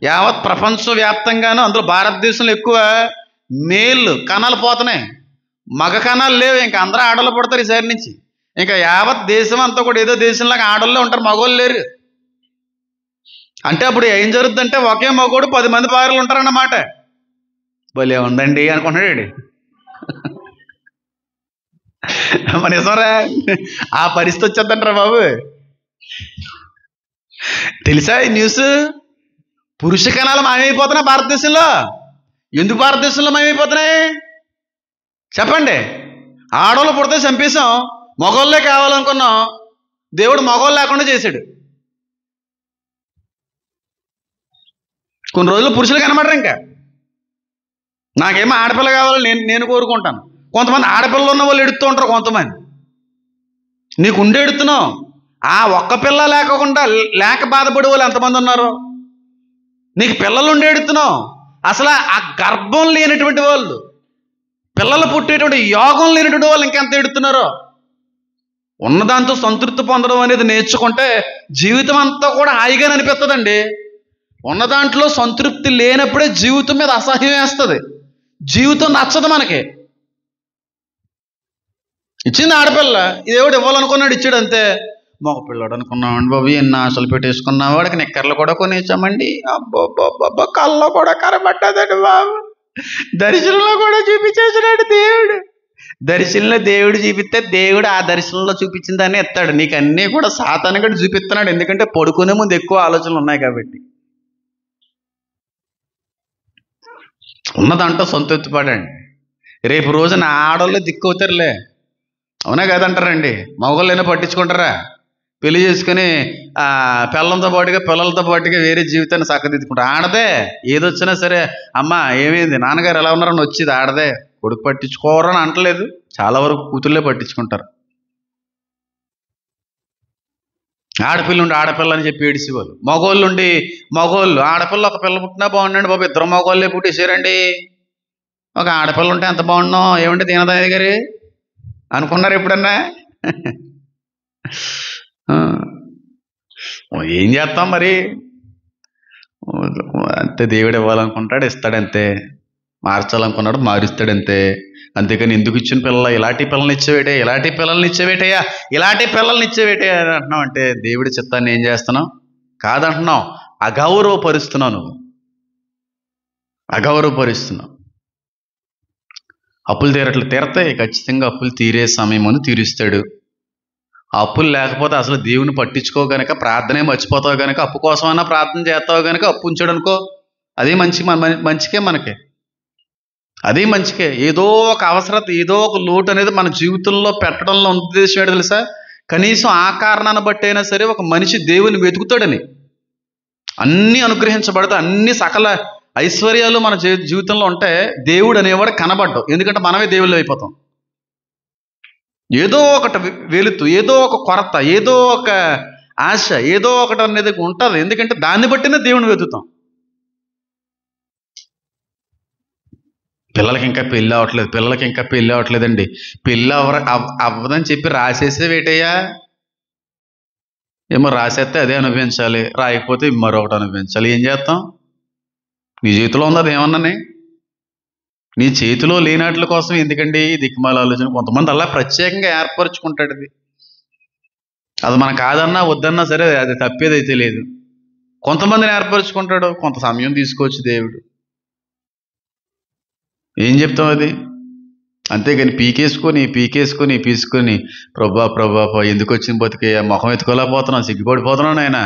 యావత్ ప్రపంచవ్యాప్తంగాను, అందులో భారతదేశంలో ఎక్కువ మేళ్ళు కణాలు పోతున్నాయి, మగ కణాలు లేవు. ఇంకా అందరూ ఆడలు పడతారు ఈసారి నుంచి. ఇంకా యావత్ దేశం అంతా కూడా ఏదో దేశంలాగా ఆడల్లో ఉంటారు, మగోళ్ళు లేరు. అంటే అప్పుడు ఏం జరుగుతుందంటే ఒకే మగోడు 10 మంది భార్యలు ఉంటారన్నమాట. భలే ఉందండి అనుకుంటున్నాడు. మన నిజమరా? ఆ పరిస్థితి వచ్చేద్దంటారా బాబు? తెలుసా ఈ న్యూస్? పురుష కణాలు మాయమైపోతున్నాయి భారతదేశంలో. ఎందుకు భారతదేశంలో మాయమైపోతున్నాయి చెప్పండి? ఆడవాళ్ళు పుడితే చంపేశాం, మగవాళ్ళే కావాలనుకున్నాం, దేవుడు మగవాళ్ళు లేకుండా చేశాడు. కొన్ని రోజులు పురుషులు కనబడరు. ఇంకా నాకేమో ఆడపిల్ల కావాలని నేను కోరుకుంటాను. కొంతమంది ఆడపిల్లలు ఉన్న వాళ్ళు ఎడుతూ ఉంటారు. కొంతమంది నీకు ఉండి ఎడుతున్నావు. ఆ ఒక్క పిల్ల లేక బాధపడే వాళ్ళు ఎంతమంది ఉన్నారు? నీకు పిల్లలు ఉండి ఎడుతున్నావు. అసలు ఆ గర్భం లేనటువంటి వాళ్ళు, పిల్లలు పుట్టేటువంటి యోగం లేనటువంటి వాళ్ళు ఇంకెంత ఎడుతున్నారో. ఉన్నదాంతో సంతృప్తి పొందడం అనేది నేర్చుకుంటే జీవితం అంతా కూడా హాయిగా అనిపిస్తుందండి. ఉన్న దాంట్లో సంతృప్తి లేనప్పుడే జీవితం మీద అసహ్యం వేస్తుంది, జీవితం నచ్చదు మనకి. ఇచ్చింది ఆడపిల్ల, దేవుడు ఇవ్వాలనుకున్నాడు, ఇచ్చాడు అంతే. మగ పిల్లడు అనుకున్నామండి బాబు, ఎన్ని ఆశలు పెట్టేసుకున్నా. వాడికి నిక్కర్లు కూడా కొనేసామండి. అబ్బో కళ్ళలో కూడా కనబట్టదండి బాబు. దర్శనంలో కూడా చూపించేసాడు దేవుడు. దర్శనంలో దేవుడు చూపిస్తే దేవుడు ఆ దర్శనంలో చూపించిన దాన్ని ఎత్తాడు. నీకు అన్నీ కూడా సాతాను కూడా చూపిస్తున్నాడు. ఎందుకంటే పడుకునే ముందు ఎక్కువ ఆలోచనలు ఉన్నాయి కాబట్టి. ఉన్నదంటూ సంతృప్తి పడండి. రేపు రోజున ఆడవాళ్ళే దిక్కు అవుతారులే. అవునా కాదంటారండి? మగవాళ్ళైనా పట్టించుకుంటారా? పెళ్లి చేసుకుని పిల్లలతో పాటుగా వేరే జీవితాన్ని చక్కదిద్దుకుంటారు. ఆడదే ఏదొచ్చినా సరే, అమ్మ ఏమైంది, నాన్నగారు ఎలా ఉన్నారని వచ్చేది ఆడదే. కొడుకు పట్టించుకోరని అంటలేదు, చాలా వరకు కూతుర్లే పట్టించుకుంటారు. ఆడపిల్లుండి ఆడపిల్ల అని చెప్పి ఏడిసేవాళ్ళు. మగోళ్ళు ఆడపిల్ల ఒక పిల్ల పుట్టినా బాగుండండి బాబు, 2 మగవాళ్ళే పుట్టేసారండి. ఒక ఆడపిల్ల ఉంటే ఎంత బాగున్నాం, ఏమంటే దీనదయ్య గారు అనుకున్నారు ఎప్పుడన్నా? ఏం చేస్తాం మరి? అంతే, దేవుడు ఇవ్వాలనుకుంటాడు ఇస్తాడంతే, మార్చాలనుకున్నాడు మారుస్తాడంతే. అంతేకాని ఎందుకు ఇచ్చిన పిల్లలు ఇలాంటి పిల్లల్ని ఇచ్చేవేటే, ఇలాంటి పిల్లల్ని ఇచ్చేవేటే అని అంటున్నావు. అంటే దేవుడి చిత్తాన్ని ఏం చేస్తున్నావు? కాదంటున్నావు, అగౌరవపరుస్తున్నావు. నువ్వు అగౌరవపరుస్తున్నావు. అప్పులు తీరతాయి, ఖచ్చితంగా అప్పులు తీరే సమయం అని తీరుస్తాడు. ఆ అప్పులు లేకపోతే అసలు దేవుని పట్టించుకో గనక, ప్రార్థనే మర్చిపోతావు గనక, అప్పు కోసమైనా ప్రార్థన చేస్తావు గనక అప్పు ఉంచాడు అనుకో, అదే మంచికే మనకి, అదే మంచికే. ఏదో ఒక అవసరత, ఏదో ఒక లోటు అనేది మన జీవితంలో పెట్టడంలో ఉద్దేశం ఏంటో తెలుసా? కనీసం ఆ కారణాన్ని బట్టి అయినా సరే ఒక మనిషి దేవుని వెతుకుతాడని. అన్నీ అనుగ్రహించబడతాయి, అన్ని సకల ఐశ్వర్యాలు మన జీవితంలో ఉంటే దేవుడు అనేవాడు కనబడ్డావు. ఎందుకంటే మనమే దేవుళ్ళు అయిపోతాం. ఏదో ఒకటి వెలుతు, ఏదో ఒక కొరత, ఏదో ఒక ఆశ, ఏదో ఒకటి అనేది ఉంటుంది. ఎందుకంటే దాన్ని బట్టినే దేవుని వెతుకుతాం. పిల్లలకి ఇంకా పెళ్ళి అవ్వట్లేదండి. పెళ్ళి అవ్వదని చెప్పి రాసేసే వేటయ్యా. ఏమో రాసేస్తే అదే అనుభవించాలి, రాయకపోతే మరొకటి అనుభవించాలి. ఏం చేస్తాం? నీ చేతిలో ఉంది అది ఏమన్నానే. నీ చేతిలో లేనాట్ల కోసం ఎందుకండి ఈ దిక్కుమాల ఆలోచన? కొంతమంది అలా ప్రత్యేకంగా ఏర్పరచుకుంటాడు. అది మనం కాదన్నా వద్దన్నా సరే అది తప్పేదైతే లేదు. కొంతమందిని ఏర్పరచుకుంటాడు, కొంత సమయం తీసుకోవచ్చు దేవుడు. ఏం చెప్తాం అది? అంతేగాని పీకేసుకొని ప్రభా ఎందుకు వచ్చిన బతికే ముఖం ఎత్తుకోలేకపోతున్నాం, సిగ్గుపడిపోతున్నాను ఆయన.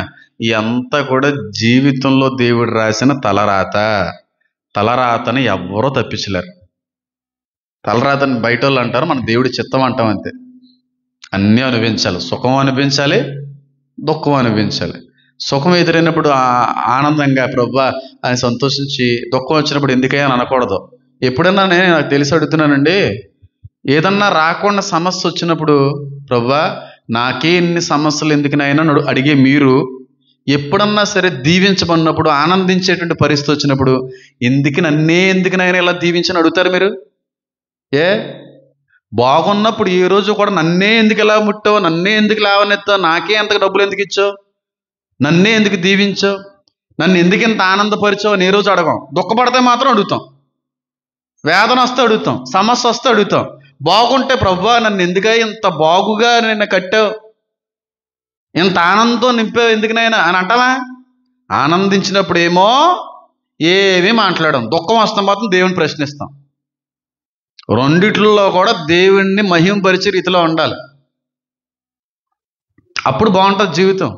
ఇదంతా కూడా జీవితంలో దేవుడు రాసిన తలరాతని ఎవ్వరూ తప్పించలేరు. తలరాతని బయట వాళ్ళు అంటారు, మన దేవుడి చిత్తం అంటాం అంతే. అన్నీ అనుభవించాలి, సుఖం అనిపించాలి, దుఃఖం అనిపించాలి. సుఖం ఎదురైనప్పుడు ఆనందంగా ప్రభువా అని సంతోషించి, దుఃఖం వచ్చినప్పుడు ఎందుకయ్యా అని అనకూడదు. ఎప్పుడన్నా నాకు తెలిసి అడుగుతున్నానండి, ఏదన్నా రాకుండా సమస్య వచ్చినప్పుడు ప్రభువా నాకే ఇన్ని సమస్యలు ఎందుకునైనా అడిగే మీరు ఎప్పుడన్నా సరే దీవించబడినప్పుడు, ఆనందించేటువంటి పరిస్థితి వచ్చినప్పుడు ఎందుకునైనా ఇలా దీవించని అడుగుతారు మీరు? బాగున్నప్పుడు ఏ రోజు కూడా నన్నే ఎందుకు ఇలా ముట్టావు, నన్నే ఎందుకు లేవనెత్తావు, నాకే అంతకు డబ్బులు ఎందుకు ఇచ్చావు, నన్నే ఎందుకు దీవించావు, నన్ను ఎందుకు ఇంత ఆనందపరిచావు అని ఏ రోజు అడగం. దుఃఖపడితే మాత్రం అడుగుతాం, వేదన వస్తే అడుగుతాం, సమస్య వస్తే అడుగుతాం. బాగుంటే ప్రభువా నన్ను ఎందుక ఇంత బాగుగా నిన్ను కట్టావు, ఇంత ఆనందంతో నింపావు ఎందుకునైనా అని అంటావా? ఆనందించినప్పుడు ఏమో ఏమీ మాట్లాడాం, దుఃఖం వస్తాం మాత్రం దేవుని ప్రశ్నిస్తాం. రెండిట్లో కూడా దేవుణ్ణి మహిమపరిచే రీతిలో ఉండాలి, అప్పుడు బాగుంటుంది జీవితం.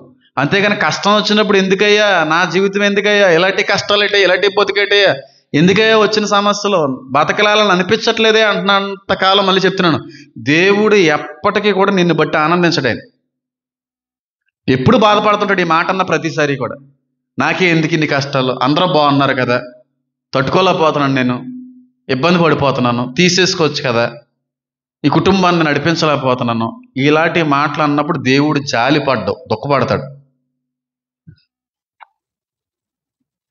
అంతేగాని కష్టం వచ్చినప్పుడు ఎందుకయ్యా నా జీవితం, ఎందుకయ్యా ఇలాంటి కష్టాలు ఏంటయ్యా, ఇలాంటి బతికేటయ్యా, ఎందుకయ్యా వచ్చిన సమస్యలు, బతకలాలని అనిపించట్లేదే అంటున్నంతకాలం మళ్ళీ చెప్తున్నాను, దేవుడు ఎప్పటికీ కూడా నిన్ను బట్టి ఆనందించడే. ఎప్పుడు బాధపడుతుంటాడు ఈ మాట అన్న ప్రతిసారి కూడా, నాకే ఎందుకు ఇన్ని కష్టాలు, అందరూ బాగున్నారు కదా, తట్టుకోలేకపోతున్నాను, నేను ఇబ్బంది పడిపోతున్నాను, తీసేసుకోవచ్చు కదా, ఈ కుటుంబాన్ని నడిపించలేకపోతున్నాను, ఇలాంటి మాటలు అన్నప్పుడు దేవుడు దుఃఖపడతాడు.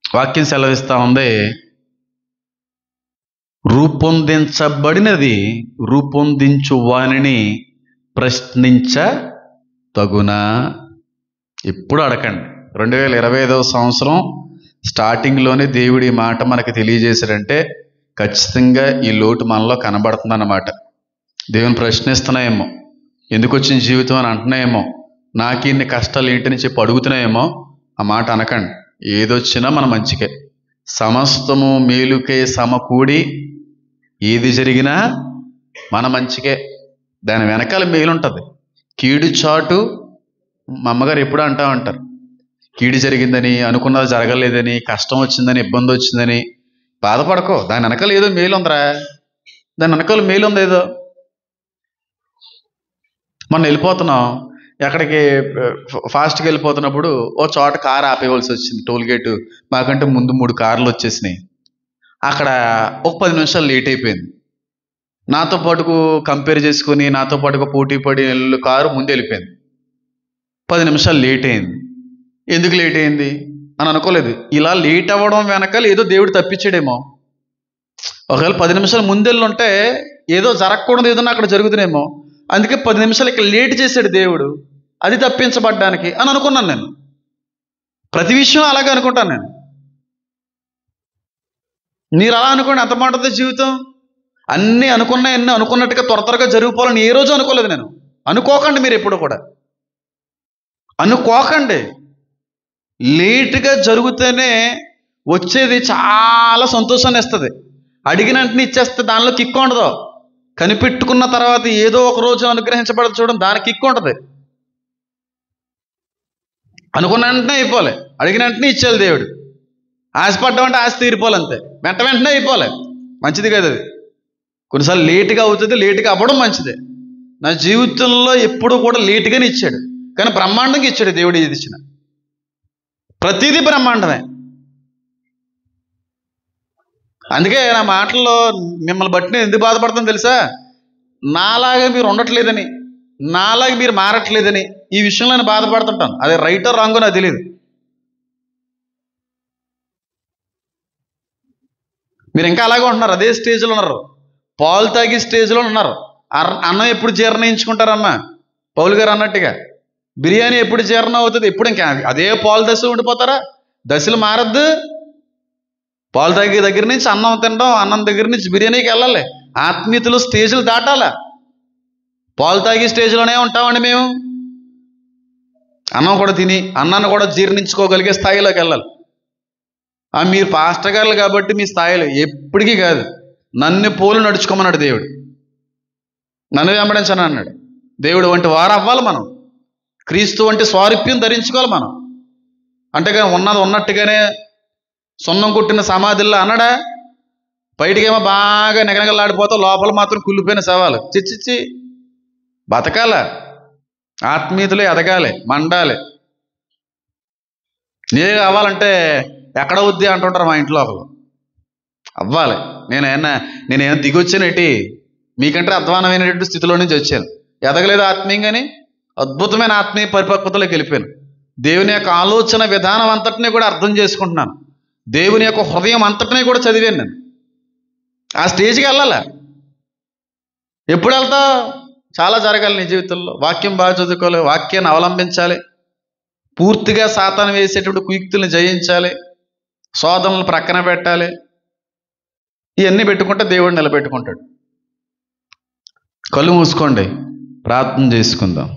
వాక్యం సెలవిస్తా ఉంది, రూపొందించబడినది రూపొందించు వానిని ప్రశ్నించ తగునా. ఇప్పుడు అడగండి, 2025వ సంవత్సరం స్టార్టింగ్లోనే దేవుడి మాట మనకు తెలియజేశాడంటే ఖచ్చితంగా ఈ లోటు మనలో కనబడుతుంది అన్నమాట. దేవుని ప్రశ్నిస్తున్నాయేమో, ఎందుకు వచ్చిన జీవితం అని అంటున్నాయేమో, నాకు ఇన్ని కష్టాలు ఏంటని చెప్పి అడుగుతున్నాయేమో. ఆ మాట అనకండి, ఏదొచ్చినా మన మంచికే, సమస్తము మేలుకే సమకూడి ఏది జరిగినా మన మంచికే, దాని వెనకాల మేలుంటుంది. కీడు చాటు మా అమ్మగారు ఎప్పుడూ అంటూ ఉంటారు, కీడు జరిగిందని, అనుకున్నది జరగలేదని, కష్టం వచ్చిందని, ఇబ్బంది వచ్చిందని బాధపడకో, దాని వెనకాల ఏదో మేలు ఉందిరా, దాని వెనకాల మేలు ఉంది ఏదో. మనం వెళ్ళిపోతున్నాం ఎక్కడికి, ఫాస్ట్గా వెళ్ళిపోతున్నప్పుడు ఓ చోట కారు ఆపేయవలసి వచ్చింది, టోల్ గేటు. మాకంటే ముందు 3 కార్లు వచ్చేసినాయి. అక్కడ ఒక 10 నిమిషాలు లేట్ అయిపోయింది. నాతో పాటుకు కంపేర్ చేసుకుని నాతో పాటుకు పోటీ పడి కారు ముందు వెళ్ళిపోయింది. 10 నిమిషాలు లేట్ అయింది. ఎందుకు లేట్ అయింది అని అనుకోలేదు. ఇలా లేట్ అవ్వడం వెనకాల ఏదో దేవుడు తప్పించాడేమో. ఒకవేళ 10 నిమిషాలు ముందెళ్ళి ఉంటే ఏదో జరగకూడదు, ఏదో అక్కడ జరుగుతుందేమో. అందుకే 10 నిమిషాలు ఇక్కడ లేట్ చేశాడు దేవుడు, అది తప్పించబడ్డానికి అని అనుకున్నాను నేను. ప్రతి విషయం అలాగే అనుకుంటాను నేను. మీరు అలా అనుకోండి, ఎంత బాగుంటుంది జీవితం. అన్నీ అనుకున్నట్టుగా త్వరగా జరిగిపోవాలని ఏ రోజు అనుకోలేదు నేను. అనుకోకండి, మీరు ఎప్పుడు కూడా అనుకోకండి. లేటుగా జరిగితేనే వచ్చేది చాలా సంతోషాన్ని ఇస్తుంది. అడిగిన వెంటనే ఇచ్చేస్తే దానిలో కిక్ ఉండదు. కనిపెట్టుకున్న తర్వాత ఏదో ఒక రోజు అనుగ్రహించబడదు చూడడం, దానికి కిక్ ఉంటుంది. అనుకున్న వెంటనే అయిపోలే, అడిగిన వెంటనే ఇచ్చేయాలి దేవుడు. ఆశపడ్డామంటే ఆశ తీరిపోవాలంతే, వెంటనే అయిపోలే, మంచిది కదా అది. కొన్నిసార్లు లేటుగా అవుతుంది, లేటుగా అవ్వడం మంచిదే. నా జీవితంలో ఎప్పుడు కూడా లేటుగానే ఇచ్చాడు, కానీ బ్రహ్మాండంగా ఇచ్చాడు దేవుడు. ఏది ఇచ్చిన ప్రతిదీ బ్రహ్మాండమే. అందుకే నా మాటల్లో మిమ్మల్ని బట్టి నేను ఎందుకు బాధపడతాను తెలుసా? నాలాగా మీరు ఉండట్లేదని, నాలాగా మీరు మారట్లేదని ఈ విషయంలో నేను బాధపడుతుంటాను. అదే రైటో రాంగో నాకు తెలియదు. మీరు ఇంకా అలాగే ఉంటున్నారు, అదే స్టేజ్లో ఉన్నారు, పాలు తాగి స్టేజ్లో ఉన్నారు. అన్నం ఎప్పుడు జీర్ణించుకుంటారమ్మా? పౌలు గారు అన్నట్టుగా బిర్యానీ ఎప్పుడు జీర్ణం అవుతుంది? ఎప్పుడు ఇంకా అదే పాలు దశ ఉండిపోతారా? దశలు మారద్దు. పాలు తాగే దగ్గర నుంచి అన్నం తినడం, అన్నం దగ్గర నుంచి బిర్యానీకి వెళ్ళాలి. ఆత్మీయతలు స్టేజ్లు దాటాల. పాలు తాగే స్టేజ్లోనే ఉంటామండి మేము. అన్నం కూడా తిని అన్నాన్ని కూడా జీర్ణించుకోగలిగే స్థాయిలోకి వెళ్ళాలి. మీరు పాస్టర్ గారు కాబట్టి మీ స్థాయిలో ఎప్పటికీ కాదు. నన్ను పోలు నడుచుకోమన్నాడు దేవుడు. నన్ను వెంబడించను అన్నాడు దేవుడు. వంటి వారు అవ్వాలి మనం. క్రీస్తు వంటి స్వారూప్యం ధరించుకోవాలి మనం. అంటేగా ఉన్నది ఉన్నట్టుగానే సున్నం కొట్టిన సమాధిల్లో అన్నాడా? బయటికేమో బాగా నిగనగలాడిపోతా, లోపల మాత్రం కుళ్ళిపోయిన శవాలు. చిచ్చిచ్చి బతకాల, ఆత్మీయతలో ఎదగాలి, మండాలి. ఏ అవ్వాలంటే ఎక్కడ వద్ది అంటుంటారు మా ఇంట్లో ఒకరు. అవ్వాలి. నేనేం దిగొచ్చానేటి, మీకంటే అధ్వానమైనటువంటి స్థితిలో నుంచి వచ్చాను. ఎదగలేదు ఆత్మీయంగాని, అద్భుతమైన ఆత్మీయ పరిపక్వతలోకి వెళ్ళిపోయాను. దేవుని యొక్క ఆలోచన విధానం అంతటినీ కూడా అర్థం చేసుకుంటున్నాను. దేవుని యొక్క హృదయం అంతటినీ కూడా చదివాను నేను. ఆ స్టేజ్కి వెళ్ళాలా. ఎప్పుడు వెళ్తావు? చాలా జరగాలి నీ జీవితంలో. వాక్యం బాగా చదువుకోవాలి, వాక్యాన్ని అవలంబించాలి, పూర్తిగా సాతాను వేసేటువంటి కుయుక్తుల్ని జయించాలి, శోధనలు ప్రక్కన పెట్టాలి. ఇవన్నీ పెట్టుకుంటే దేవుడు నిలబెట్టుకుంటాడు. కళ్ళు మూసుకోండి, ప్రార్థన చేసుకుందాం.